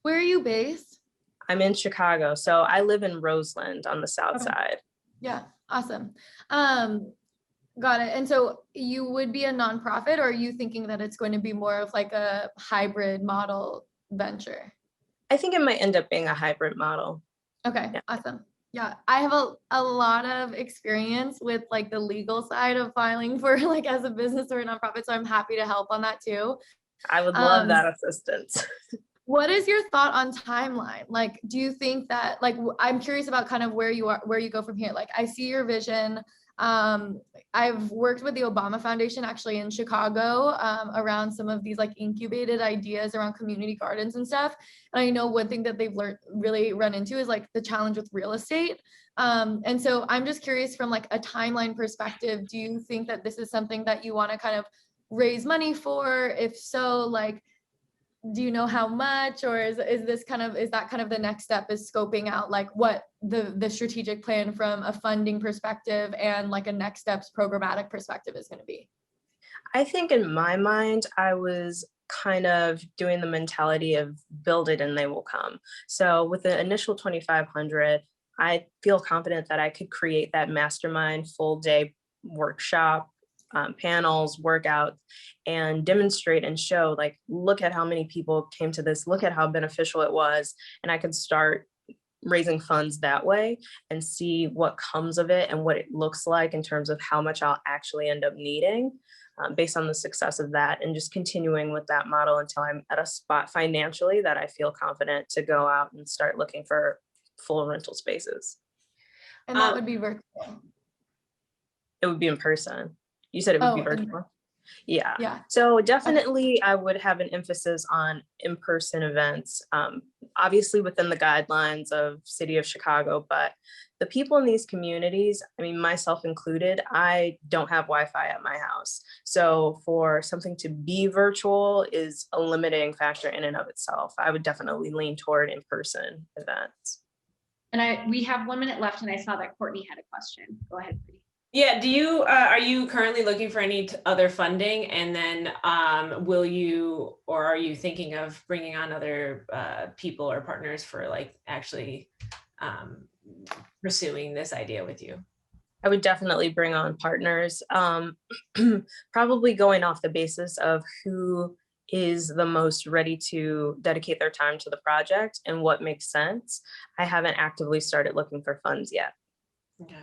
Where are you based? I'm in Chicago, so I live in Roseland on the south side. Yeah, awesome. Got it. And so you would be a nonprofit, or are you thinking that it's going to be more of like a hybrid model venture? I think it might end up being a hybrid model. Okay, yeah. Awesome. Yeah, I have a lot of experience with like the legal side of filing for like as a business or a nonprofit, so I'm happy to help on that too. I would love that assistance. What is your thought on timeline? Like, do you think that, like, I'm curious about kind of where you go from here. Like, I see your vision. I've worked with the Obama Foundation actually in Chicago around some of these like incubated ideas around community gardens and stuff. And I know one thing that they've really run into is like the challenge with real estate. And so I'm just curious, from like a timeline perspective, do you think that this is something that you want to kind of raise money for? If so, like, do you know how much, or is that kind of the next step, is scoping out like what the strategic plan from a funding perspective and like a next steps programmatic perspective is going to be? I think in my mind, I was kind of doing the mentality of build it and they will come. So with the initial 2,500, I feel confident that I could create that mastermind full day workshop, panels, workouts, and demonstrate and show, like, look at how many people came to this, look at how beneficial it was. And I could start raising funds that way and see what comes of it and what it looks like in terms of how much I'll actually end up needing based on the success of that, and just continuing with that model until I'm at a spot financially that I feel confident to go out and start looking for full rental spaces. And that would be virtual. It would be in person. You said it would be virtual? Yeah. Yeah. So definitely I would have an emphasis on in-person events, obviously within the guidelines of City of Chicago, but the people in these communities, I mean, myself included, I don't have Wi-Fi at my house. So for something to be virtual is a limiting factor in and of itself. I would definitely lean toward in-person events. And we have 1 minute left, and I saw that Courtney had a question. Go ahead, please. Yeah, do you, are you currently looking for any other funding? And then will you, or are you thinking of bringing on other people or partners for like actually pursuing this idea with you? I would definitely bring on partners, probably going off the basis of who is the most ready to dedicate their time to the project and what makes sense. I haven't actively started looking for funds yet. Okay.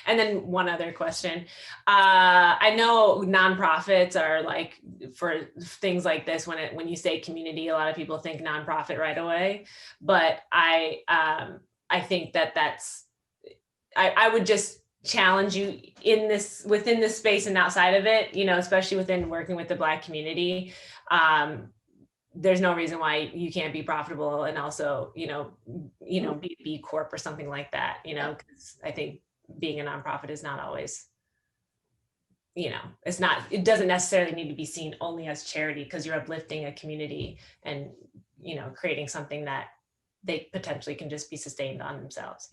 And then one other question. I know nonprofits are like, for things like this, when you say community, a lot of people think nonprofit right away. But I think I would just challenge you within this space and outside of it, especially within working with the Black community. There's no reason why you can't be profitable and also, be a B Corp or something like that, because I think being a nonprofit is not always, it doesn't necessarily need to be seen only as charity, because you're uplifting a community and, creating something that they potentially can just be sustained on themselves,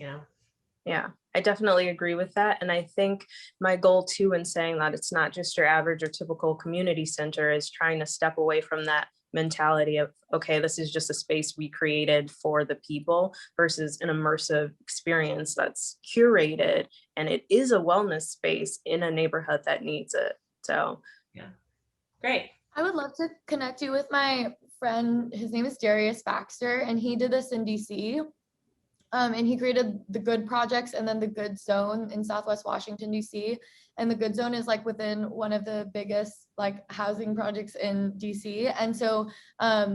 Yeah, I definitely agree with that. And I think my goal too, in saying that it's not just your average or typical community center, is trying to step away from that mentality of, okay, this is just a space we created for the people, versus an immersive experience that's curated, and it is a wellness space in a neighborhood that needs it. So yeah, great. I would love to connect you with my friend. His name is Darius Baxter, and he did this in DC. And he created the Good Projects and then the Good Zone in Southwest Washington, DC. And the Good Zone is like within one of the biggest like housing projects in DC. And so I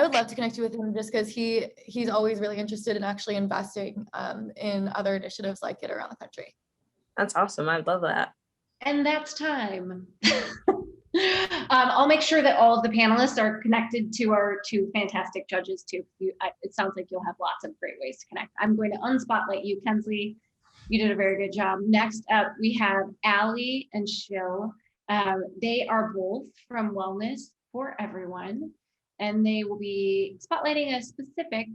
would love to connect you with him, just because he's always really interested in actually investing in other initiatives like it around the country. that's awesome. I love that. And that's time. I'll make sure that all of the panelists are connected to our two fantastic judges too. It sounds like you'll have lots of great ways to connect. I'm going to unspotlight you, Kensli. You did a very good job. Next up, we have Ali and Shil. They are both from Wellness for Everyone, and they will be spotlighting a specific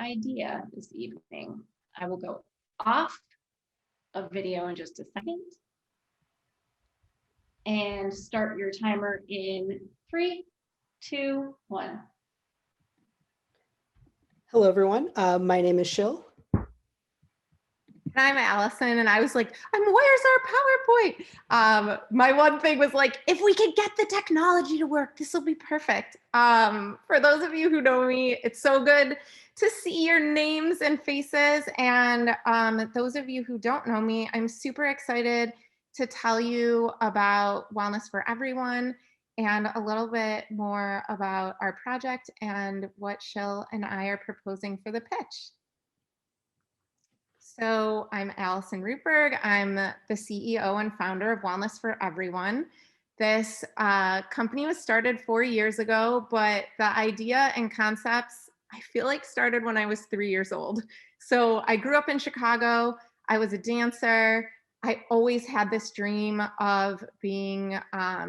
idea this evening. I will go off of video in just a second. And start your timer in 3, 2, 1. Hello, everyone. My name is Shil. And I'm Alison, and I was like, where's our PowerPoint? My one thing was like, if we could get the technology to work, this will be perfect. For those of you who know me, it's so good to see your names and faces. And those of you who don't know me, I'm super excited to tell you about Wellness for Everyone and a little bit more about our project and what Shil and I are proposing for the pitch. So I'm Alison Rootberg. I'm the CEO and founder of Wellness for Everyone. This company was started 4 years ago, but the idea and concepts, I feel like, started when I was 3 years old. So I grew up in Chicago. I was a dancer. I always had this dream of being a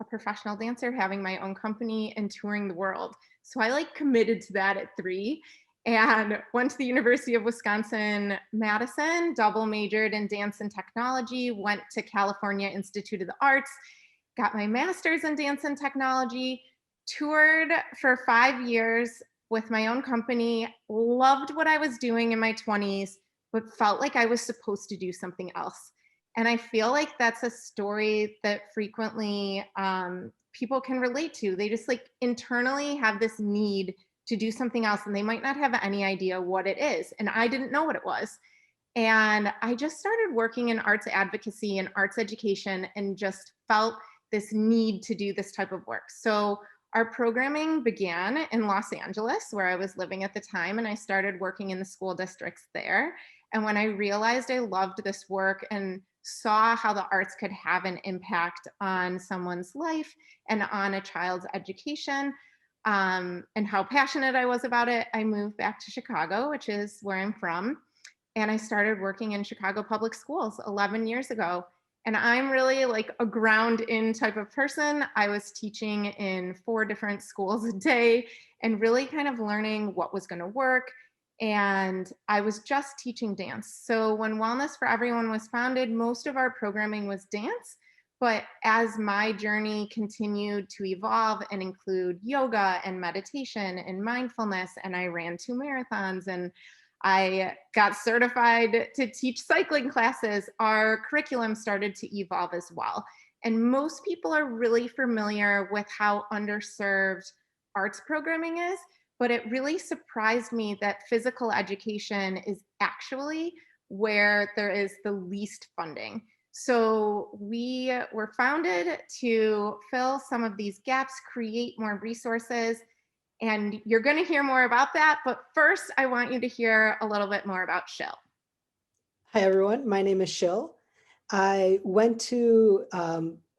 professional dancer, having my own company and touring the world. So I like committed to that at 3 and went to the University of Wisconsin-Madison, double majored in dance and technology, went to California Institute of the Arts, got my master's in dance and technology, toured for 5 years with my own company, loved what I was doing in my 20s, but felt like I was supposed to do something else. And I feel like that's a story that frequently people can relate to. They just like internally have this need to do something else and they might not have any idea what it is. And I didn't know what it was. And I just started working in arts advocacy and arts education and just felt this need to do this type of work. So our programming began in Los Angeles, where I was living at the time, and I started working in the school districts there. And when I realized I loved this work and saw how the arts could have an impact on someone's life and on a child's education, and how passionate I was about it, I moved back to Chicago, which is where I'm from. And I started working in Chicago public schools 11 years ago. And I'm really like a ground in type of person. I was teaching in 4 different schools a day and really kind of learning what was going to work. And I was just teaching dance. So when Wellness for Everyone was founded, most of our programming was dance. But as my journey continued to evolve and include yoga and meditation and mindfulness, and I ran 2 marathons and I got certified to teach cycling classes, our curriculum started to evolve as well. And most people are really familiar with how underserved arts programming is, but it really surprised me that physical education is actually where there is the least funding. So we were founded to fill some of these gaps, create more resources, and you're going to hear more about that. But first, I want you to hear a little bit more about Shil. Hi, everyone. My name is Shil. I went to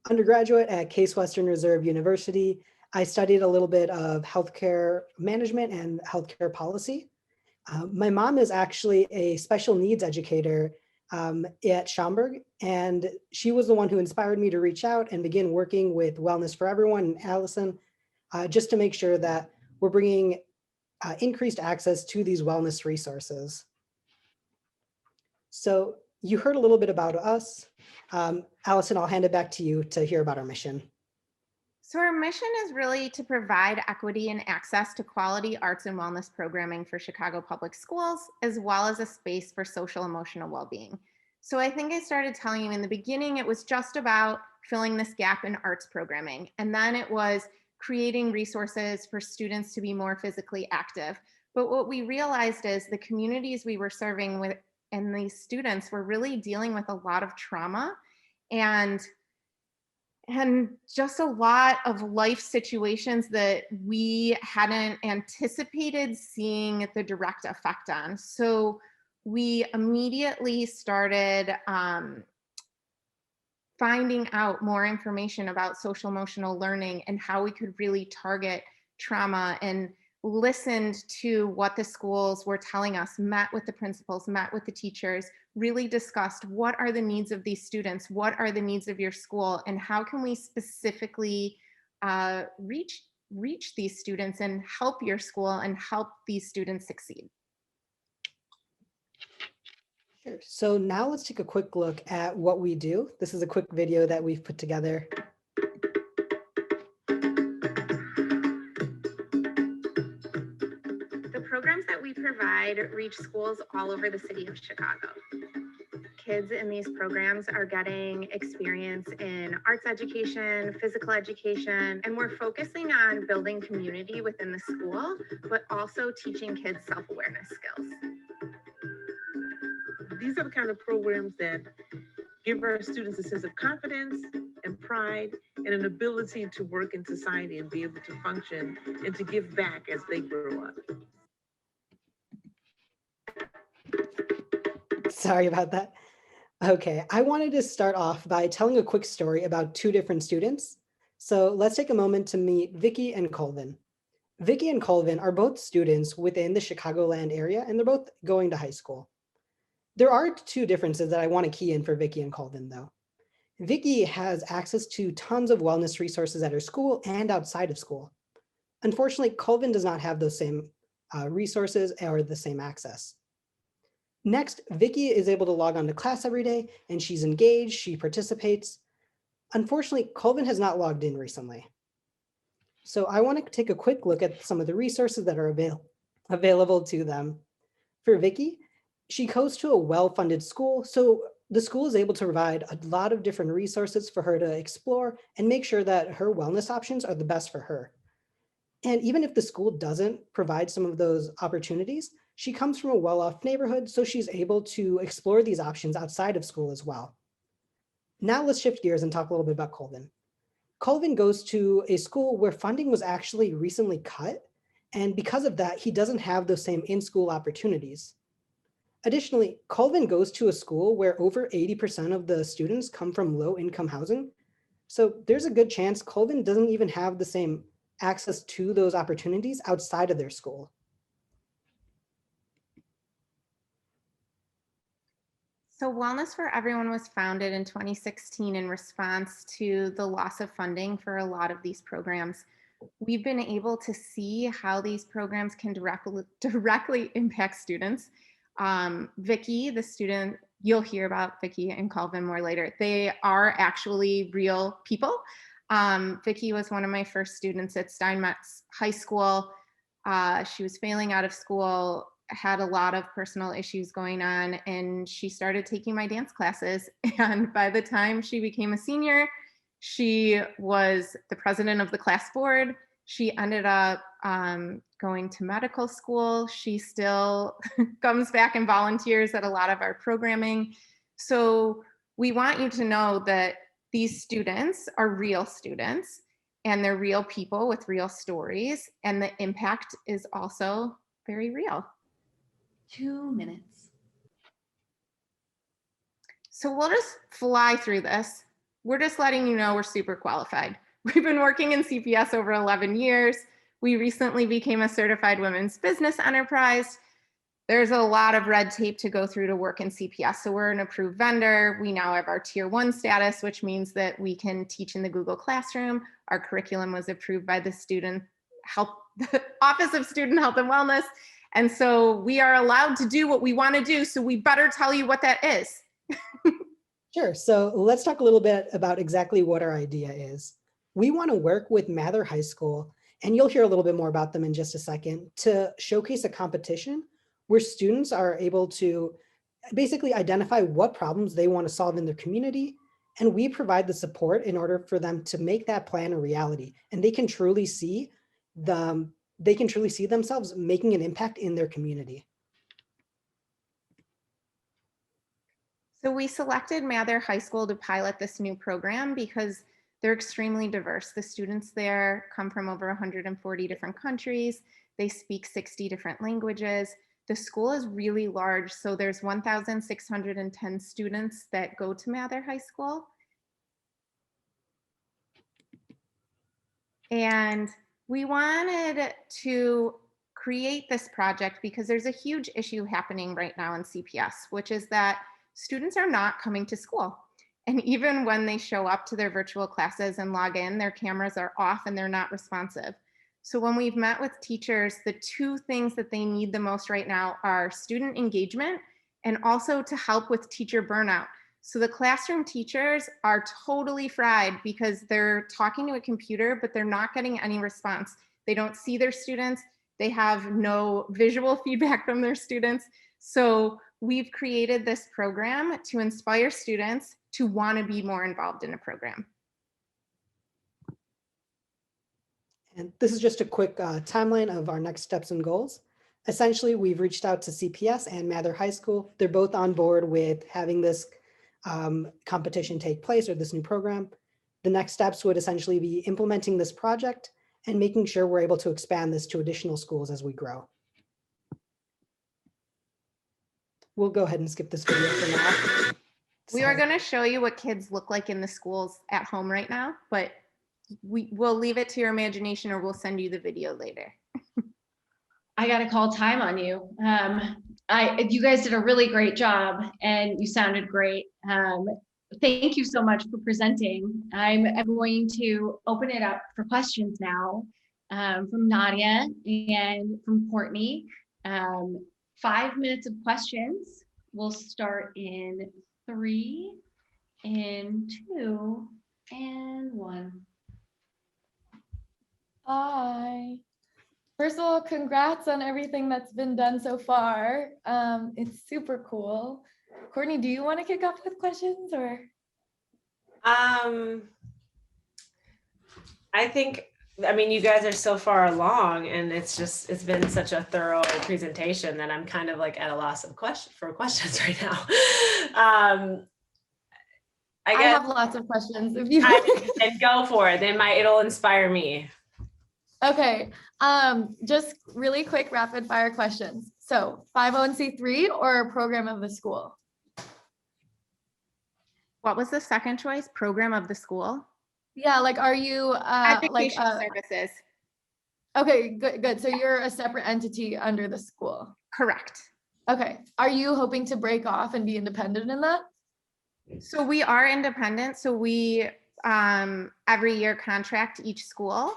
undergraduate at Case Western Reserve University. I studied a little bit of healthcare management and healthcare policy. My mom is actually a special needs educator at Schaumburg, and she was the one who inspired me to reach out and begin working with Wellness for Everyone and Alison, just to make sure that we're bringing increased access to these wellness resources. So you heard a little bit about us. Alison, I'll hand it back to you to hear about our mission. So our mission is really to provide equity and access to quality arts and wellness programming for Chicago public schools, as well as a space for social emotional well-being. So I think I started telling you in the beginning, it was just about filling this gap in arts programming. And then it was creating resources for students to be more physically active. But what we realized is the communities we were serving with and these students were really dealing with a lot of trauma and just a lot of life situations that we hadn't anticipated seeing the direct effect on. So we immediately started finding out more information about social emotional learning and how we could really target trauma, and listened to what the schools were telling us, met with the principals, met with the teachers, really discussed what are the needs of these students, what are the needs of your school, and how can we specifically reach these students and help your school and help these students succeed. Sure. So now let's take a quick look at what we do. This is a quick video that we've put together. The programs that we provide reach schools all over the city of Chicago. Kids in these programs are getting experience in arts education, physical education, and we're focusing on building community within the school, but also teaching kids self-awareness skills. These are the kind of programs that give our students a sense of confidence and pride and an ability to work in society and be able to function and to give back as they grow up. Sorry about that. Okay, I wanted to start off by telling a quick story about 2 different students. So let's take a moment to meet Vicky and Colvin. Vicky and Colvin are both students within the Chicagoland area, and they're both going to high school. There are 2 differences that I want to key in for Vicky and Colvin, though. Vicky has access to tons of wellness resources at her school and outside of school. Unfortunately, Colvin does not have those same resources or the same access. Next, Vicky is able to log on to class every day and she's engaged, she participates. Unfortunately, Colvin has not logged in recently. So I want to take a quick look at some of the resources that are available to them. For Vicky, she goes to a well-funded school, so the school is able to provide a lot of different resources for her to explore and make sure that her wellness options are the best for her. And even if the school doesn't provide some of those opportunities, she comes from a well-off neighborhood, so she's able to explore these options outside of school as well. Now let's shift gears and talk a little bit about Colvin. Colvin goes to a school where funding was actually recently cut, and because of that, he doesn't have those same in-school opportunities. Additionally, Colvin goes to a school where over 80% of the students come from low-income housing. So there's a good chance Colvin doesn't even have the same access to those opportunities outside of their school. So Wellness for Everyone was founded in 2016 in response to the loss of funding for a lot of these programs. We've been able to see how these programs can directly impact students. Vicky, the student, you'll hear about Vicky and Colvin more later. They are actually real people. Vicky was one of my first students at Steinmetz High School. She was failing out of school, had a lot of personal issues going on, and she started taking my dance classes. And by the time she became a senior, she was the president of the class board. She ended up going to medical school. She still comes back and volunteers at a lot of our programming. So we want you to know that these students are real students and they're real people with real stories, and the impact is also very real. 2 minutes. So we'll just fly through this. We're just letting you know we're super qualified. We've been working in CPS over 11 years. We recently became a certified women's business enterprise. There's a lot of red tape to go through to work in CPS. So we're an approved vendor. We now have our tier 1 status, which means that we can teach in the Google Classroom. Our curriculum was approved by the Office of Student Health and Wellness. And so we are allowed to do what we want to do. So we better tell you what that is. Sure. So let's talk a little bit about exactly what our idea is. We want to work with Mather High School, and you'll hear a little bit more about them in just a second, to showcase a competition where students are able to basically identify what problems they want to solve in their community. And we provide the support in order for them to make that plan a reality. And they can truly see themselves making an impact in their community. So we selected Mather High School to pilot this new program because they're extremely diverse. The students there come from over 140 different countries. They speak 60 different languages. The school is really large, so there's 1,610 students that go to Mather High School. And we wanted to create this project because there's a huge issue happening right now in CPS, which is that students are not coming to school. And even when they show up to their virtual classes and log in, their cameras are off and they're not responsive. So when we've met with teachers, the 2 things that they need the most right now are student engagement and also to help with teacher burnout. So the classroom teachers are totally fried because they're talking to a computer, but they're not getting any response. They don't see their students. They have no visual feedback from their students. So we've created this program to inspire students to want to be more involved in a program. And this is just a quick timeline of our next steps and goals. Essentially, we've reached out to CPS and Mather High School. They're both on board with having this competition take place, or this new program. The next steps would essentially be implementing this project and making sure we're able to expand this to additional schools as we grow. We'll go ahead and skip this video for now. We are going to show you what kids look like in the schools at home right now, but we'll leave it to your imagination, or we'll send you the video later. I got to call time on you. You guys did a really great job and you sounded great. thank you so much for presenting. I'm going to open it up for questions now from Nadya and from Courtney. 5 minutes of questions. We'll start in 3, and 2, and 1. Hi. First of all, congrats on everything that's been done so far. It's super cool. Courtney, do you want to kick off with questions or? I mean, you guys are so far along, and it's been such a thorough presentation that I'm kind of like at a loss of questions right now. I guess have lots of questions if you and go for it. It'll inspire me. Okay, just really quick rapid fire questions. So 501c3 or a program of the school? What was the second choice? Program of the school? Yeah, like are you Education services. Okay, good. So you're a separate entity under the school. Correct. Okay, are you hoping to break off and be independent in that? So we are independent. So we every year contract each school,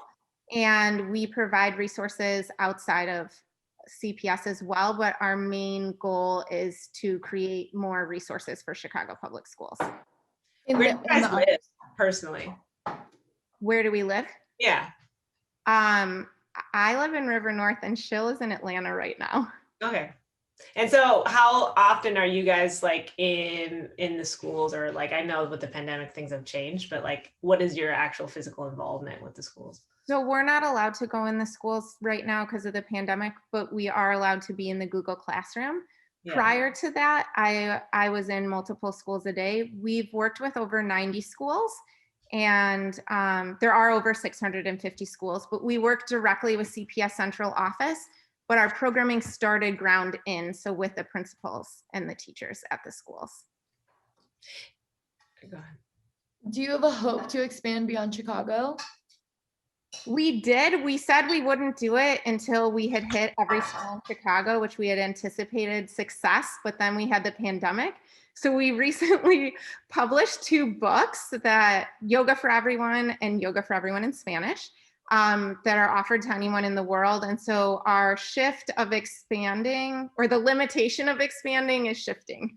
and we provide resources outside of CPS as well. But our main goal is to create more resources for Chicago Public Schools. Where do you guys live personally? Where do we live? Yeah. I live in River North, and Shil is in Atlanta right now. Okay. And so how often are you guys like in the schools, or like, I know with the pandemic things have changed, but like what is your actual physical involvement with the schools? So we're not allowed to go in the schools right now because of the pandemic, but we are allowed to be in the Google Classroom. Yeah. Prior to that, I was in multiple schools a day. We've worked with over 90 schools, and there are over 650 schools, but we work directly with CPS Central Office, but our programming started ground in, so with the principals and the teachers at the schools. Go ahead. Do you have a hope to expand beyond Chicago? We did. We said we wouldn't do it until we had hit every school in Chicago, which we had anticipated success, but then we had the pandemic. So we recently published 2 books, that Yoga for Everyone and Yoga for Everyone in Spanish, that are offered to anyone in the world. And so our shift of expanding, or the limitation of expanding, is shifting.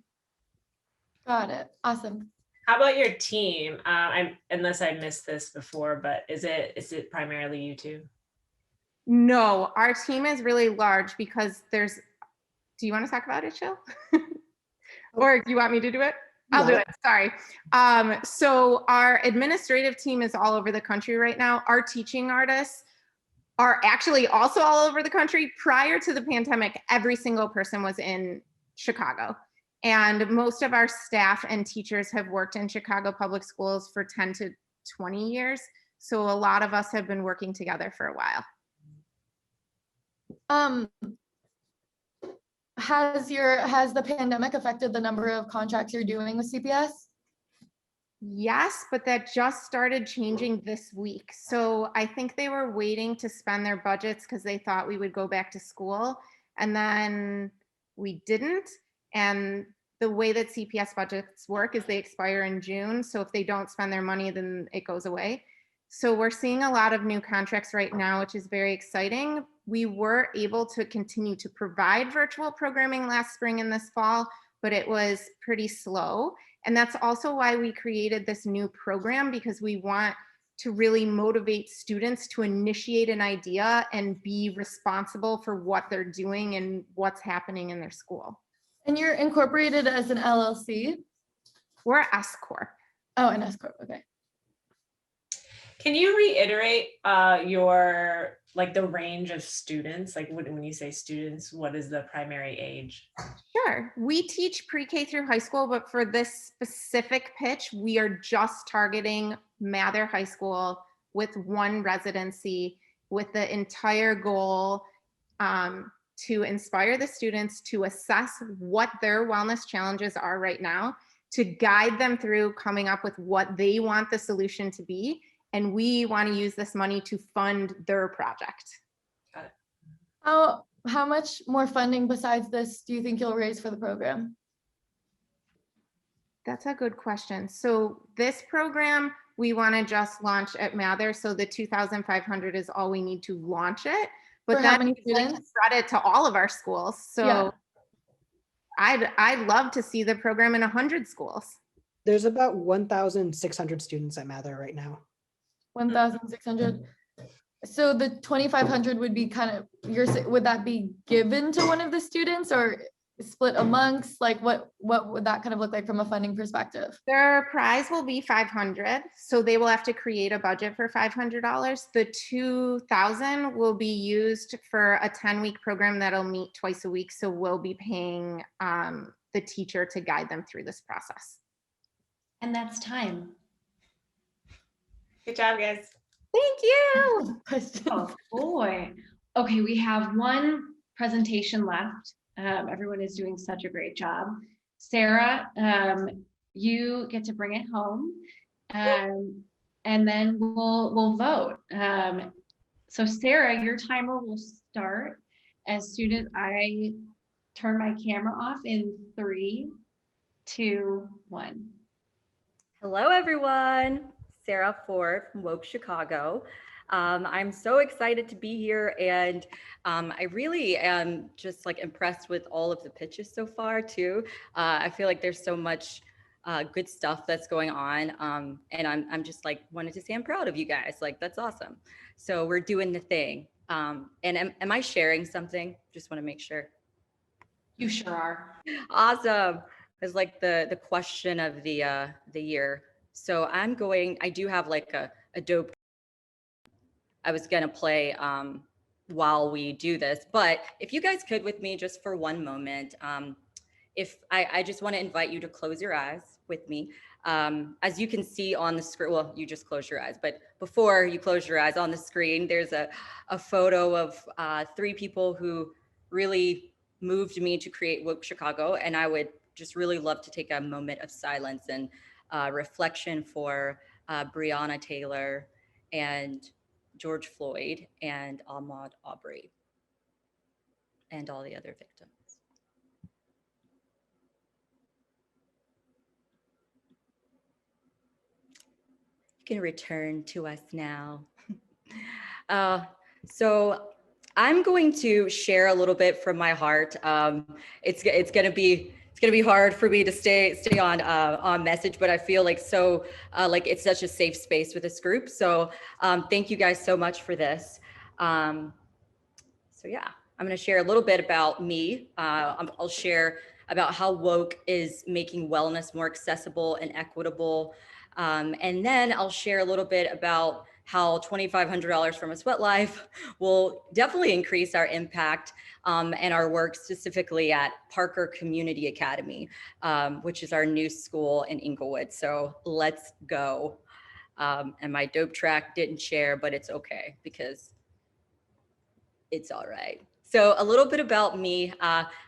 Got it. Awesome. How about your team? Unless I missed this before, but is it primarily you two? No, our team is really large because do you want to talk about it, Shil? Or do you want me to do it? I'll do it. Sorry. So our administrative team is all over the country right now. Our teaching artists are actually also all over the country. Prior to the pandemic, every single person was in Chicago. And most of our staff and teachers have worked in Chicago Public Schools for 10 to 20 years. So a lot of us have been working together for a while. Has the pandemic affected the number of contracts you're doing with CPS? Yes, but that just started changing this week. So I think they were waiting to spend their budgets because they thought we would go back to school, and then we didn't. And the way that CPS budgets work is they expire in June. So if they don't spend their money, then it goes away. So we're seeing a lot of new contracts right now, which is very exciting. We were able to continue to provide virtual programming last spring and this fall, but it was pretty slow. And that's also why we created this new program, because we want to really motivate students to initiate an idea and be responsible for what they're doing and what's happening in their school. And you're incorporated as an LLC? We're an S Corp. Oh, an S Corp, okay. Can you reiterate the range of students? Like when you say students, what is the primary age? Sure. We teach pre-K through high school, but for this specific pitch, we are just targeting Mather High School with 1 residency, with the entire goal to inspire the students to assess what their wellness challenges are right now, to guide them through coming up with what they want the solution to be. And we want to use this money to fund their project. Got it. How much more funding besides this do you think you'll raise for the program? That's a good question. So this program, we want to just launch at Mather. So the 2,500 is all we need to launch it. But For then how many we'd like to students? spread it to all of our schools. So Yeah. I'd love to see the program in 100 schools. There's about 1,600 students at Mather right now. 1,600. So the 2,500 would be kind of, would that be given to one of the students or split amongst, like what would that kind of look like from a funding perspective? Their prize will be 500. So they will have to create a budget for $500. The 2,000 will be used for a 10-week program that'll meet twice a week. So we'll be paying the teacher to guide them through this process. And that's time. Good job, guys. Thank you. Oh boy. Okay, we have one presentation left. Everyone is doing such a great job. Sarah, you get to bring it home, and then we'll vote. So Sarah, your timer will start as soon as I turn my camera off in 3, 2, 1. Hello, everyone. Sarah Ford from Woke Chicago. I'm so excited to be here, and I really am just like impressed with all of the pitches so far too. I feel like there's so much good stuff that's going on, and I'm just like wanted to say I'm proud of you guys. Like that's awesome. So we're doing the thing. And am I sharing something? Just want to make sure. You sure are. Awesome. It's like the question of the year. So I do have like a dope I was gonna play while we do this, but if you guys could with me just for one moment, if I just wanna invite you to close your eyes with me. As you can see on the screen, well, you just close your eyes, but before you close your eyes on the screen, there's a photo of 3 people who really moved me to create Woke Chicago. And I would just really love to take a moment of silence and reflection for Breonna Taylor and George Floyd and Ahmaud Arbery and all the other victims. You can return to us now. So I'm going to share a little bit from my heart. It's gonna be hard for me to stay on message, but I feel like like it's such a safe space with this group. So thank you guys so much for this. So yeah, I'm gonna share a little bit about me. I'll share about how Woke is making wellness more accessible and equitable. And then I'll share a little bit about how $2,500 from aSweatLife will definitely increase our impact and our work specifically at Parker Community Academy, which is our new school in Inglewood. So let's go. And my dope track didn't share, but it's okay because it's all right. So a little bit about me.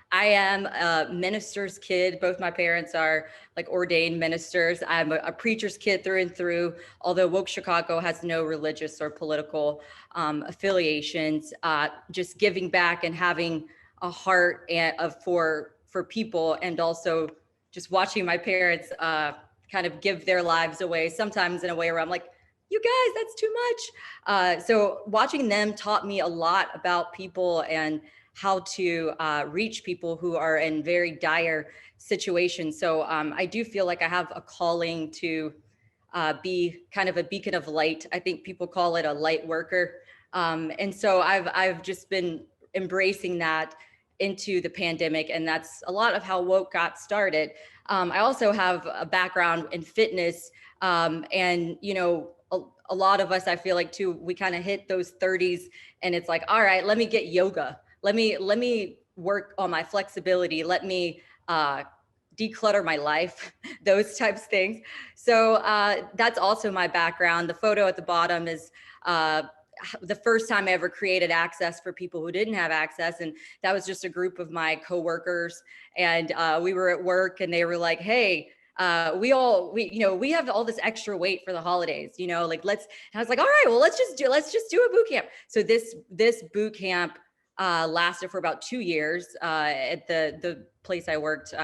I am a minister's kid. Both my parents are like ordained ministers. I'm a preacher's kid through and through, although Woke Chicago has no religious or political affiliations. Just giving back and having a heart for people, and also just watching my parents kind of give their lives away, sometimes in a way where I'm like, you guys, that's too much. So watching them taught me a lot about people and how to reach people who are in very dire situations. So I do feel like I have a calling to be kind of a beacon of light. I think people call it a light worker. And so I've just been embracing that into the pandemic, and that's a lot of how Woke got started. I also have a background in fitness, and you know, a lot of us, I feel like too, we kind of hit those 30s and it's like, all right, let me get yoga. Let me work on my flexibility. Let me declutter my life, those types of things. So that's also my background. The photo at the bottom is the first time I ever created access for people who didn't have access. And that was just a group of my coworkers. And we were at work and they were like, hey, we have all this extra weight for the holidays, like and I was like, all right, well, let's just do a boot camp. So this boot camp lasted for about 2 years at the place I worked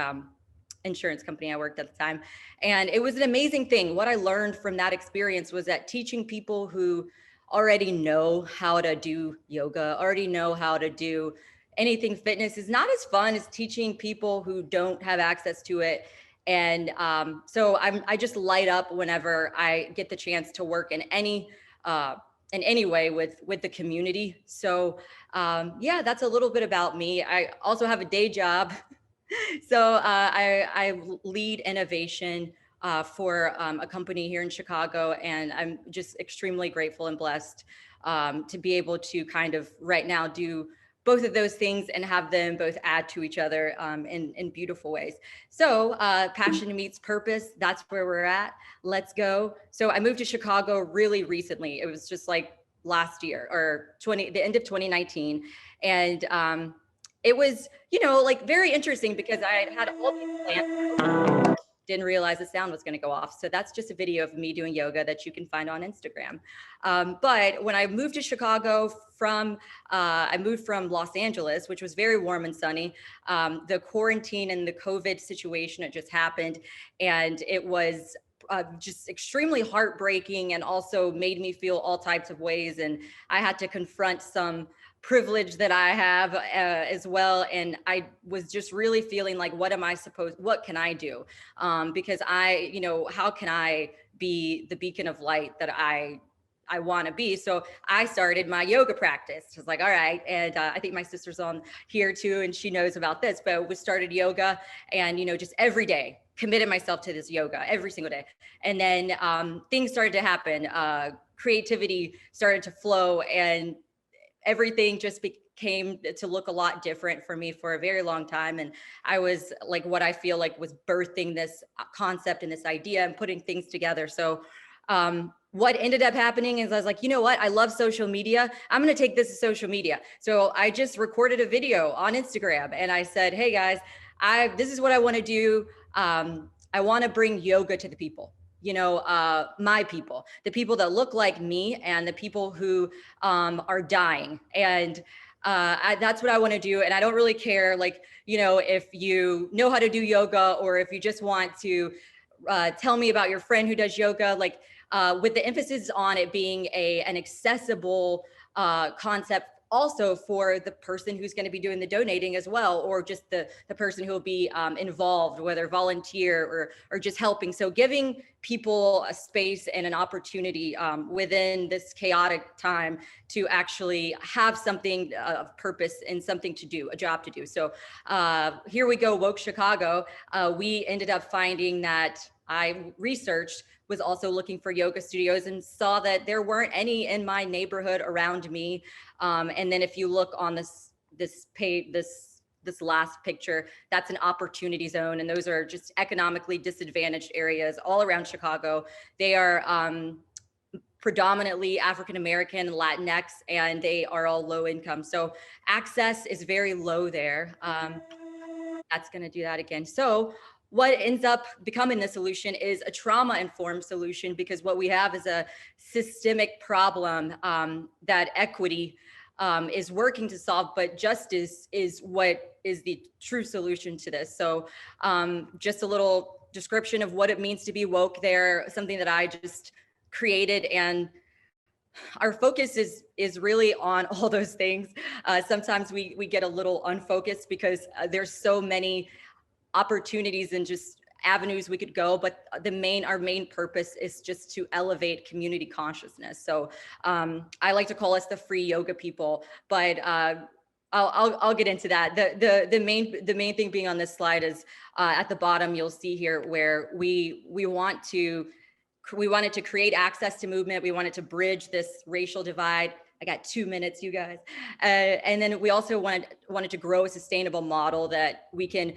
insurance company I worked at the time. And it was an amazing thing. What I learned from that experience was that teaching people who already know how to do yoga, already know how to do anything fitness is not as fun as teaching people who don't have access to it. And so I just light up whenever I get the chance to work in any way with the community. So yeah, that's a little bit about me. I also have a day job. So I lead innovation for a company here in Chicago, and I'm just extremely grateful and blessed to be able to kind of right now do both of those things and have them both add to each other in beautiful ways. So passion meets purpose, that's where we're at. Let's go. So I moved to Chicago really recently. It was just like last year or the end of 2019. And it was, like very interesting because I had all these plans. Didn't realize the sound was going to go off. So that's just a video of me doing yoga that you can find on Instagram. But when I moved to Chicago I moved from Los Angeles, which was very warm and sunny. The quarantine and the COVID situation had just happened. And it was just extremely heartbreaking and also made me feel all types of ways. And I had to confront some privilege that I have as well. And I was just really feeling like, what can I do? Because how can I be the beacon of light that I want to be? So I started my yoga practice. I was like, all right. And I think my sister's on here too, and she knows about this, but we started yoga and, just every day committed myself to this yoga every single day. And then things started to happen. Creativity started to flow, and everything just became to look a lot different for me for a very long time. And I was like, what I feel like was birthing this concept and this idea and putting things together. So what ended up happening is I was like, you know what? I love social media. I'm going to take this to social media. So I just recorded a video on Instagram and I said, hey guys, this is what I want to do. I want to bring yoga to the people. My people, the people that look like me and the people who are dying. And that's what I want to do. And I don't really care, if you know how to do yoga or if you just want to tell me about your friend who does yoga, with the emphasis on it being an accessible concept also for the person who's going to be doing the donating as well, or just the person who will be involved, whether volunteer or just helping. So giving people a space and an opportunity within this chaotic time to actually have something of purpose and something to do, a job to do. So here we go, Woke Chicago. We ended up finding that I researched, was also looking for yoga studios and saw that there weren't any in my neighborhood around me. And then if you look on this last picture, that's an opportunity zone. And those are just economically disadvantaged areas all around Chicago. They are predominantly African-American, Latinx, and they are all low income. So access is very low there. That's gonna do that again. So what ends up becoming the solution is a trauma-informed solution, because what we have is a systemic problem that equity is working to solve, but justice is what is the true solution to this. So just a little description of what it means to be woke there, something that I just created, and our focus is really on all those things. Sometimes we get a little unfocused because there's so many opportunities and just avenues we could go, but our main purpose is just to elevate community consciousness. So I like to call us the free yoga people, but I'll get into that. The main thing being on this slide is at the bottom, you'll see here where we wanted to create access to movement. We wanted to bridge this racial divide. I got 2 minutes, you guys. And then we also wanted to grow a sustainable model that we can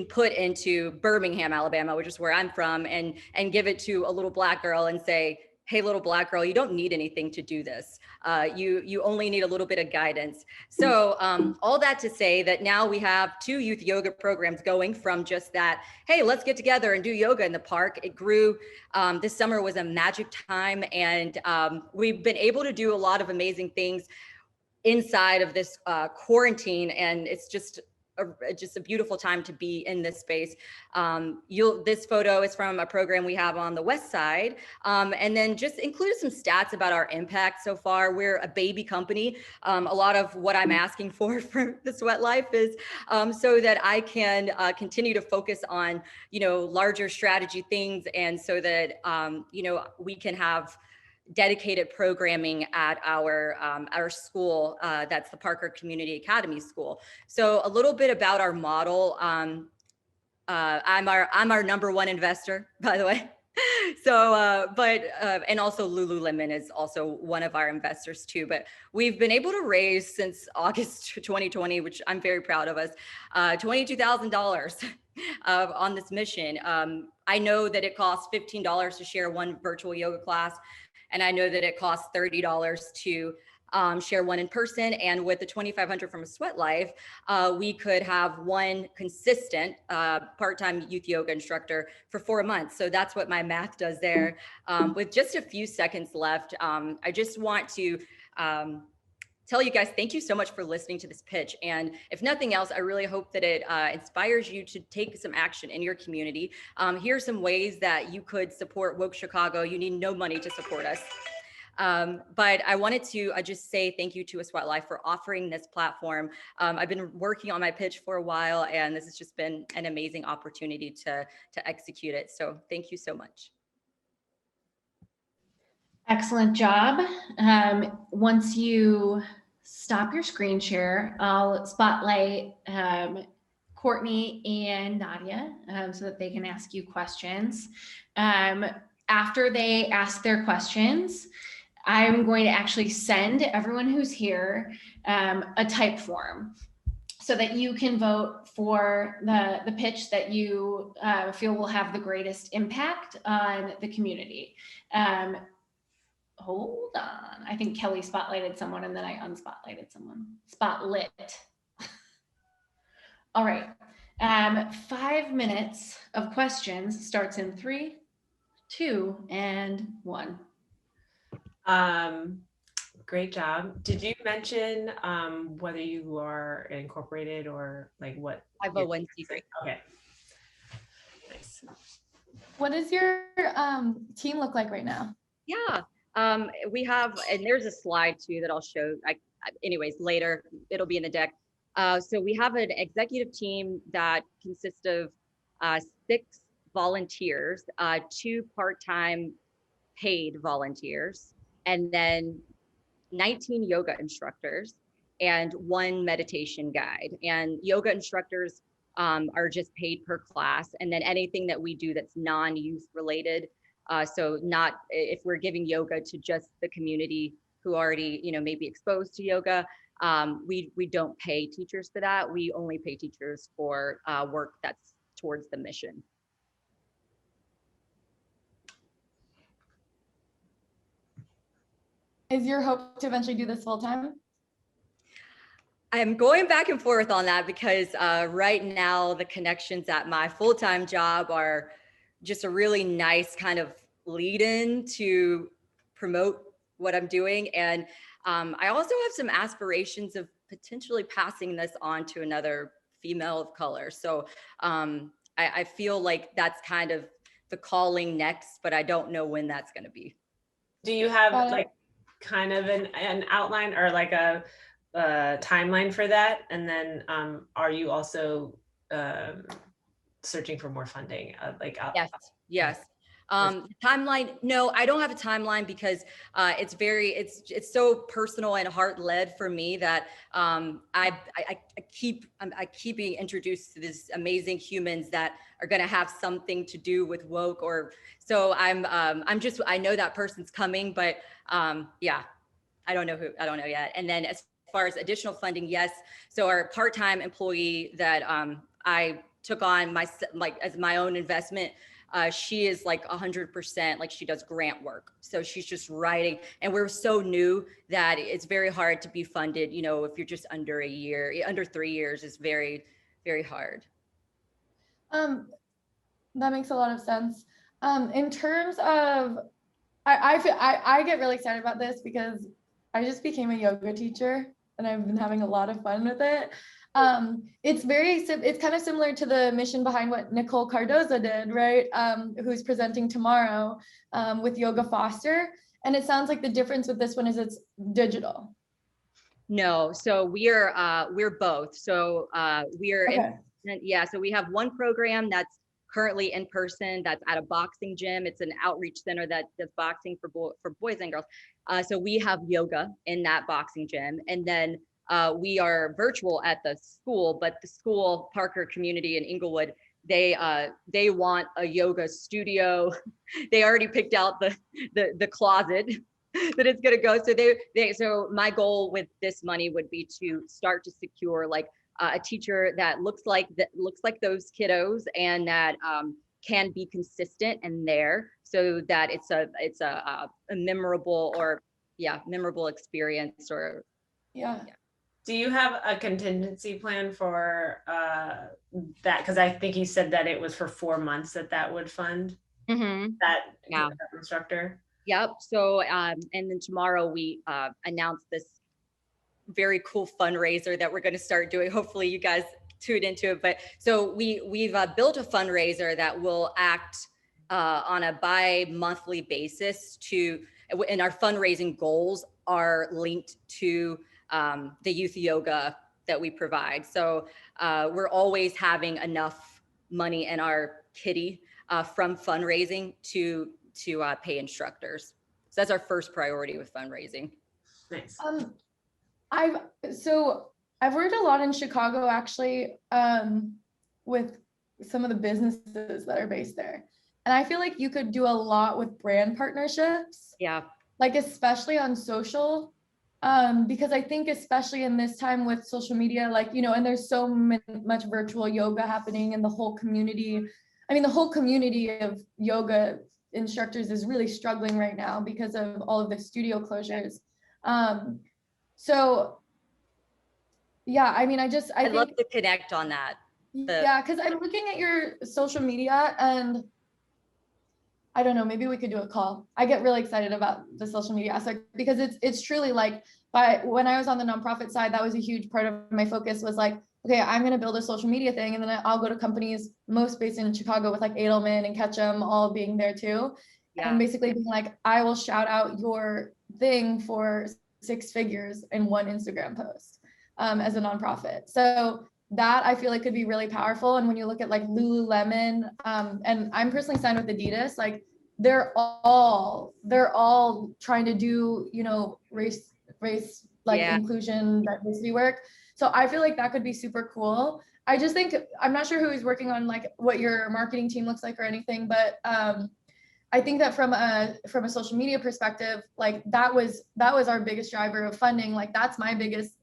put into Birmingham, Alabama, which is where I'm from, and give it to a little Black girl and say, hey, little Black girl, you don't need anything to do this. You only need a little bit of guidance. So all that to say that now we have 2 youth yoga programs going from just that, hey, let's get together and do yoga in the park. It grew. This summer was a magic time, and we've been able to do a lot of amazing things inside of this quarantine. And it's just just a beautiful time to be in this space. This photo is from a program we have on the West Side, and then just included some stats about our impact so far. We're a baby company. A lot of what I'm asking for from the SweatLife is so that I can continue to focus on, larger strategy things, and so that we can have dedicated programming at our school. That's the Parker Community Academy School. So a little bit about our model. I'm our number one investor, by the way. So, and also Lululemon is also one of our investors too. But we've been able to raise since August 2020, which I'm very proud of us, $22,000 on this mission. I know that it costs $15 to share one virtual yoga class. And I know that it costs $30 to share one in person. And with the $2,500 from a SweatLife, we could have one consistent part-time youth yoga instructor for 4 months. So that's what my math does there. With just a few seconds left, I just want to tell you guys, thank you so much for listening to this pitch. And if nothing else, I really hope that it inspires you to take some action in your community. Here are some ways that you could support Woke Chicago. You need no money to support us. But I wanted to just say thank you to aSweatLife for offering this platform. I've been working on my pitch for a while, and this has just been an amazing opportunity to execute it. So thank you so much. Excellent job. Once you stop your screen share, I'll spotlight Courtney and Nadya so that they can ask you questions. After they ask their questions, I'm going to actually send everyone who's here a type form so that you can vote for the pitch that you feel will have the greatest impact on the community. Hold on. I think Kelly spotlighted someone and then I unspotlighted someone. Spotlit. All right. 5 minutes of questions starts in 3, 2, and 1. Great job. Did you mention whether you are incorporated or like what? 501c3. Okay. Nice. What does your team look like right now? Yeah. We have, and there's a slide too that I'll show. Anyways, later it'll be in the deck. So we have an executive team that consists of 6 volunteers, 2 part-time paid volunteers, and then 19 yoga instructors and 1 meditation guide. And yoga instructors are just paid per class. And then anything that we do that's non-youth related, so not if we're giving yoga to just the community who already, may be exposed to yoga, we don't pay teachers for that. We only pay teachers for work that's towards the mission. Is your hope to eventually do this full time? I'm going back and forth on that because right now the connections at my full-time job are just a really nice kind of lead in to promote what I'm doing. And I also have some aspirations of potentially passing this on to another female of color. So I feel like that's kind of the calling next, but I don't know when that's going to be. Do you have like kind of an outline or like a timeline for that? And then are you also searching for more funding? Yes. Timeline? No, I don't have a timeline because it's so personal and heart-led for me that I keep being introduced to these amazing humans that are going to have something to do with woke, or so I know that person's coming, but yeah, I don't know yet. And then as far as additional funding, yes. So our part-time employee that I took on as my own investment, she is like 100%, like she does grant work. So she's just writing, and we're so new that it's very hard to be funded. If you're just under 3 years is very, very hard. That makes a lot of sense. In terms of, I get really excited about this because I just became a yoga teacher and I've been having a lot of fun with it. It's kind of similar to the mission behind what Nicole Cardoza did, right? Who's presenting tomorrow with Yoga Foster. And it sounds like the difference with this one is it's digital. No, so we're both. So we're Okay. so we have one program that's currently in person, that's at a boxing gym. It's an outreach center that does boxing for boys and girls. So we have yoga in that boxing gym, and then we are virtual at the school, but the school, Parker Community in Inglewood, they want a yoga studio. They already picked out the closet that it's going to go. So so my goal with this money would be to start to secure like a teacher that looks like those kiddos, and that can be consistent and there, so that it's a memorable memorable experience. Or Yeah. Do you have a contingency plan for that? Because I think you said that it was for 4 months that would fund that instructor. Yep. So and then tomorrow we announced this very cool fundraiser that we're going to start doing. Hopefully you guys tune into it. But so we've built a fundraiser that will act on a bi-monthly basis and our fundraising goals are linked to the youth yoga that we provide. So we're always having enough money in our kitty from fundraising to pay instructors. So that's our first priority with fundraising. Nice. I've worked a lot in Chicago actually with some of the businesses that are based there. And I feel like you could do a lot with brand partnerships. Yeah. Like especially on social, because I think especially in this time with social media, like, you know, and there's so much virtual yoga happening, and the whole community of yoga instructors is really struggling right now because of all of the studio closures. So yeah, I mean, I'd love to connect on that. Yeah, because I'm looking at your social media, and I don't know, maybe we could do a call. I get really excited about the social media aspect because it's truly like, when I was on the nonprofit side, that was a huge part of my focus, was like, okay, I'm going to build a social media thing. And then I'll go to companies, most based in Chicago, with like Edelman and Ketchum all being there too. Yeah. And basically being like, I will shout out your thing for 6 figures in one Instagram post as a nonprofit. So that I feel like could be really powerful. And when you look at like Lululemon, and I'm personally signed with Adidas, like they're all trying to do, you know, race like inclusion, diversity work. So I feel like that could be super cool. I just think, I'm not sure who is working on like what your marketing team looks like or anything, but I think that from a social media perspective, like that was our biggest driver of funding. Like that's my biggest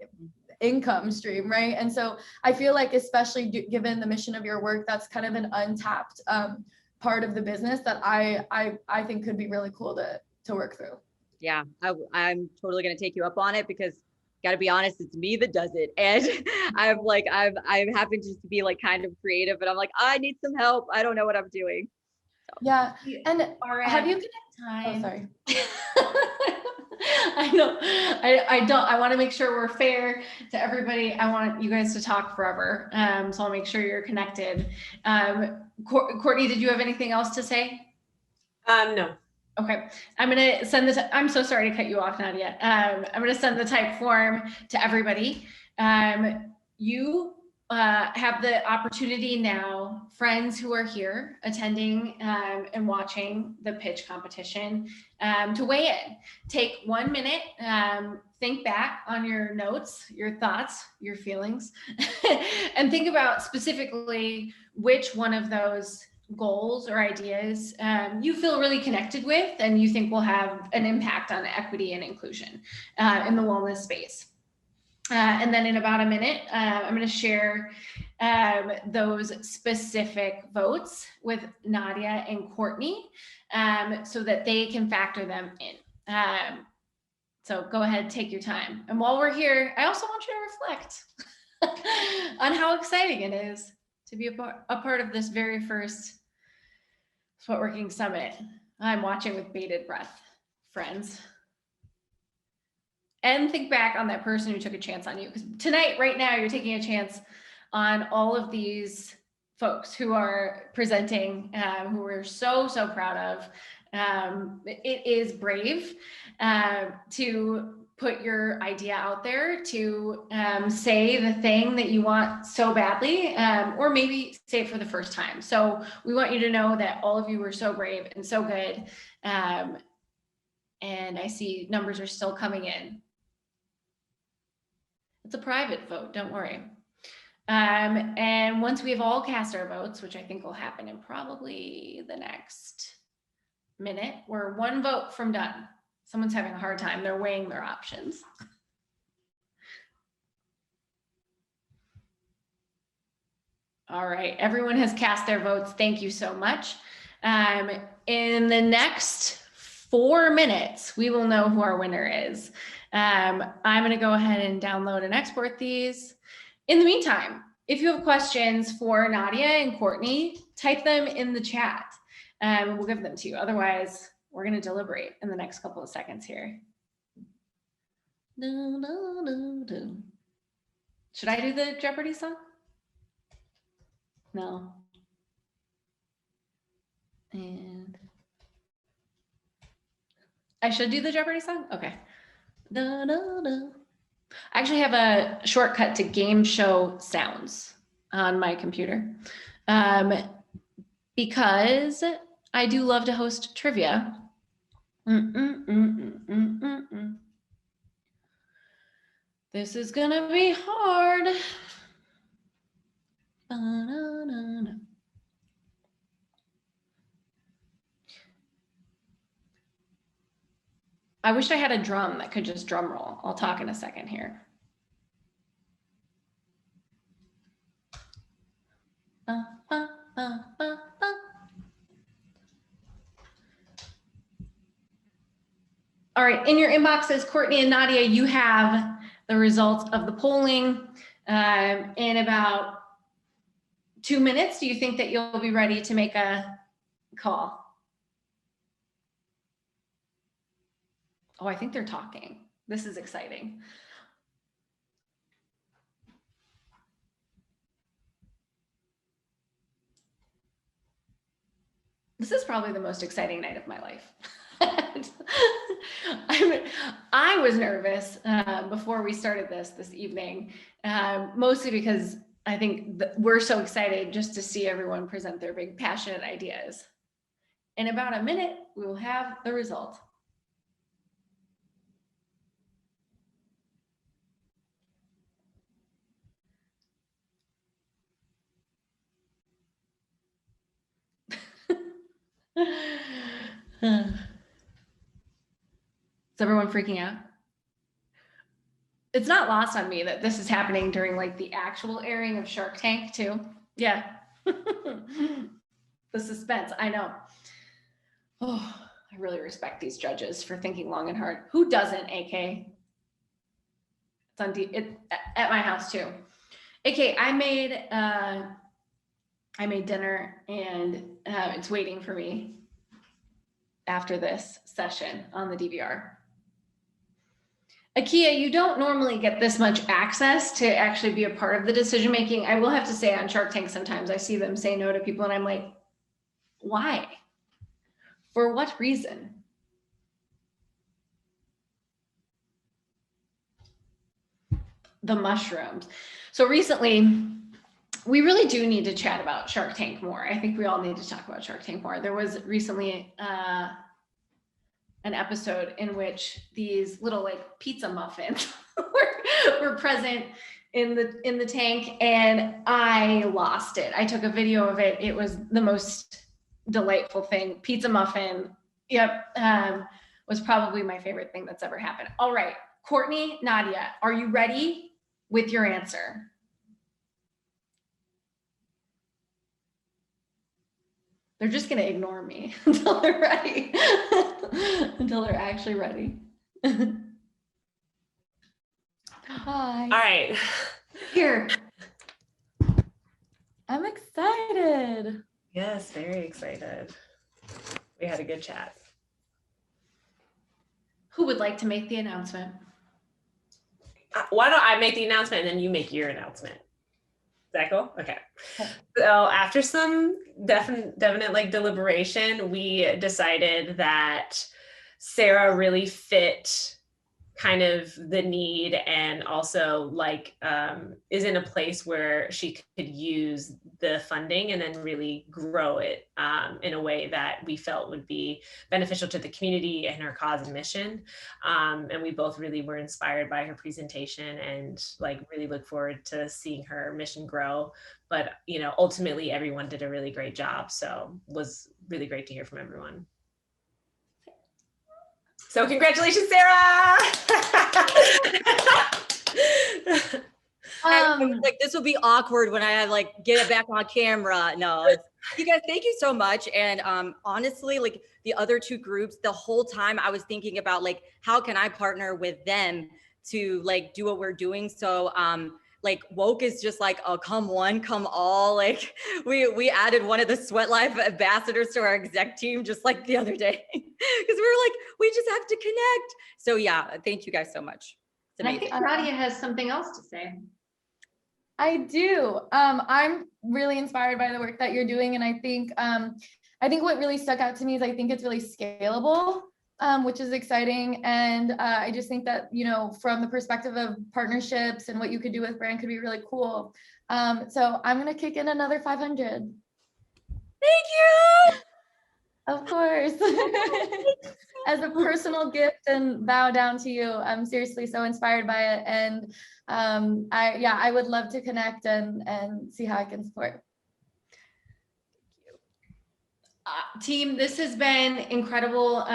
income stream, right? And so I feel like, especially given the mission of your work, that's kind of an untapped part of the business that I think could be really cool to work through. Yeah, I'm totally gonna take you up on it, because gotta be honest, it's me that does it. And I've happened just to be like kind of creative, but I'm like, I need some help. I don't know what I'm doing. So. Yeah. And have you time? Oh, sorry. I know. I want to make sure we're fair to everybody. I want you guys to talk forever. So I'll make sure you're connected. Courtney, did you have anything else to say? No. Okay. I'm going to send I'm so sorry to cut you off, Nadya. I'm going to send the type form to everybody. You have the opportunity now, friends who are here attending and watching the pitch competition, to weigh in. Take 1 minute, think back on your notes, your thoughts, your feelings, and think about specifically which one of those goals or ideas you feel really connected with and you think will have an impact on equity and inclusion in the wellness space. And then in about a minute, I'm going to share those specific votes with Nadya and Courtney so that they can factor them in. So go ahead, take your time. And while we're here, I also want you to reflect on how exciting it is to be a part of this very first Sweatworking Summit. I'm watching with bated breath, friends. and think back on that person who took a chance on you. Because tonight, right now, you're taking a chance on all of these folks who are presenting, who we're so, so proud of. It is brave to put your idea out there, to say the thing that you want so badly, or maybe say it for the first time. So we want you to know that all of you were so brave and so good. And I see numbers are still coming in. It's a private vote, don't worry. And once we've all cast our votes, which I think will happen in probably the next minute, we're one vote from done. Someone's having a hard time. They're weighing their options. All right, everyone has cast their votes. Thank you so much. In the next 4 minutes, we will know who our winner is. I'm going to go ahead and download and export these. In the meantime, if you have questions for Nadya and Courtney, type them in the chat. We'll give them to you. Otherwise, we're going to deliberate in the next couple of seconds here. Should I do the Jeopardy song? No. And I should do the Jeopardy song? Okay. I actually have a shortcut to game show sounds on my computer because I do love to host trivia. This is gonna be hard. I wish I had a drum that could just drum roll. I'll talk in a second here. All right, in your inboxes, Courtney and Nadya, you have the results of the polling in about 2 minutes. Do you think that you'll be ready to make a call? Oh, I think they're talking. This is exciting. This is probably the most exciting night of my life. I was nervous before we started this evening, mostly because I think we're so excited just to see everyone present their big passionate ideas. In about a minute, we will have the result. Is everyone freaking out? It's not lost on me that this is happening during like the actual airing of Shark Tank too. Yeah. The suspense, I know. Oh, I really respect these judges for thinking long and hard. Who doesn't, AK? It's on at my house too. AK, I made dinner and it's waiting for me after this session on the DVR. Akia, you don't normally get this much access to actually be a part of the decision making. I will have to say on Shark Tank, sometimes I see them say no to people and I'm like, why? For what reason? The mushrooms. So recently, we really do need to chat about Shark Tank more. I think we all need to talk about Shark Tank more. There was recently an episode in which these little like pizza muffins were present in the tank, and I lost it. I took a video of it. It was the most delightful thing. Pizza muffin, yep, was probably my favorite thing that's ever happened. All right, Courtney, Nadya, are you ready with your answer? They're just gonna ignore me until they're ready, until they're actually ready. Hi. All right. Here. I'm excited. Yes, very excited. We had a good chat. Who would like to make the announcement? Why don't I make the announcement and then you make your announcement? Is that cool? Okay. So after some definite like deliberation, we decided that Sarah really fit kind of the need, and also like is in a place where she could use the funding and then really grow it in a way that we felt would be beneficial to the community and her cause and mission. And we both really were inspired by her presentation and like really look forward to seeing her mission grow. But you know, ultimately everyone did a really great job, so it was really great to hear from everyone. So congratulations, Sarah. Like this will be awkward when I like get it back on camera. No, you guys, thank you so much. And honestly, like the other two groups, the whole time I was thinking about like, how can I partner with them to like do what we're doing? So like woke is just like a come one, come all. Like we added one of the SweatLife ambassadors to our exec team just like the other day because we were like, we just have to connect. So yeah, thank you guys so much. It's And I amazing. think Nadya has something else to say. I do. I'm really inspired by the work that you're doing. And I think what really stuck out to me is I think it's really scalable, which is exciting. And I just think that, you know, from the perspective of partnerships and what you could do with brand could be really cool. So I'm going to kick in another 500. Thank you. Of course. As a personal gift and bow down to you. I'm seriously so inspired by it. And I would love to connect and see how I can support. Team, this has been incredible.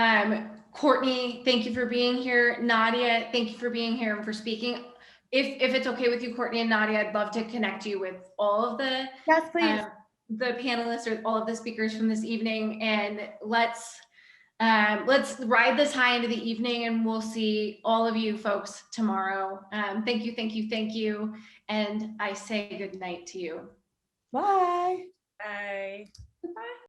Courtney, thank you for being here. Nadya, thank you for being here and for speaking. If it's okay with you, Courtney and Nadya, I'd love to connect you with all of the Yes, please. The panelists or all of the speakers from this evening, and let's ride this high into the evening, and we'll see all of you folks tomorrow. Thank you, and I say good night to you. Bye. Bye. Goodbye.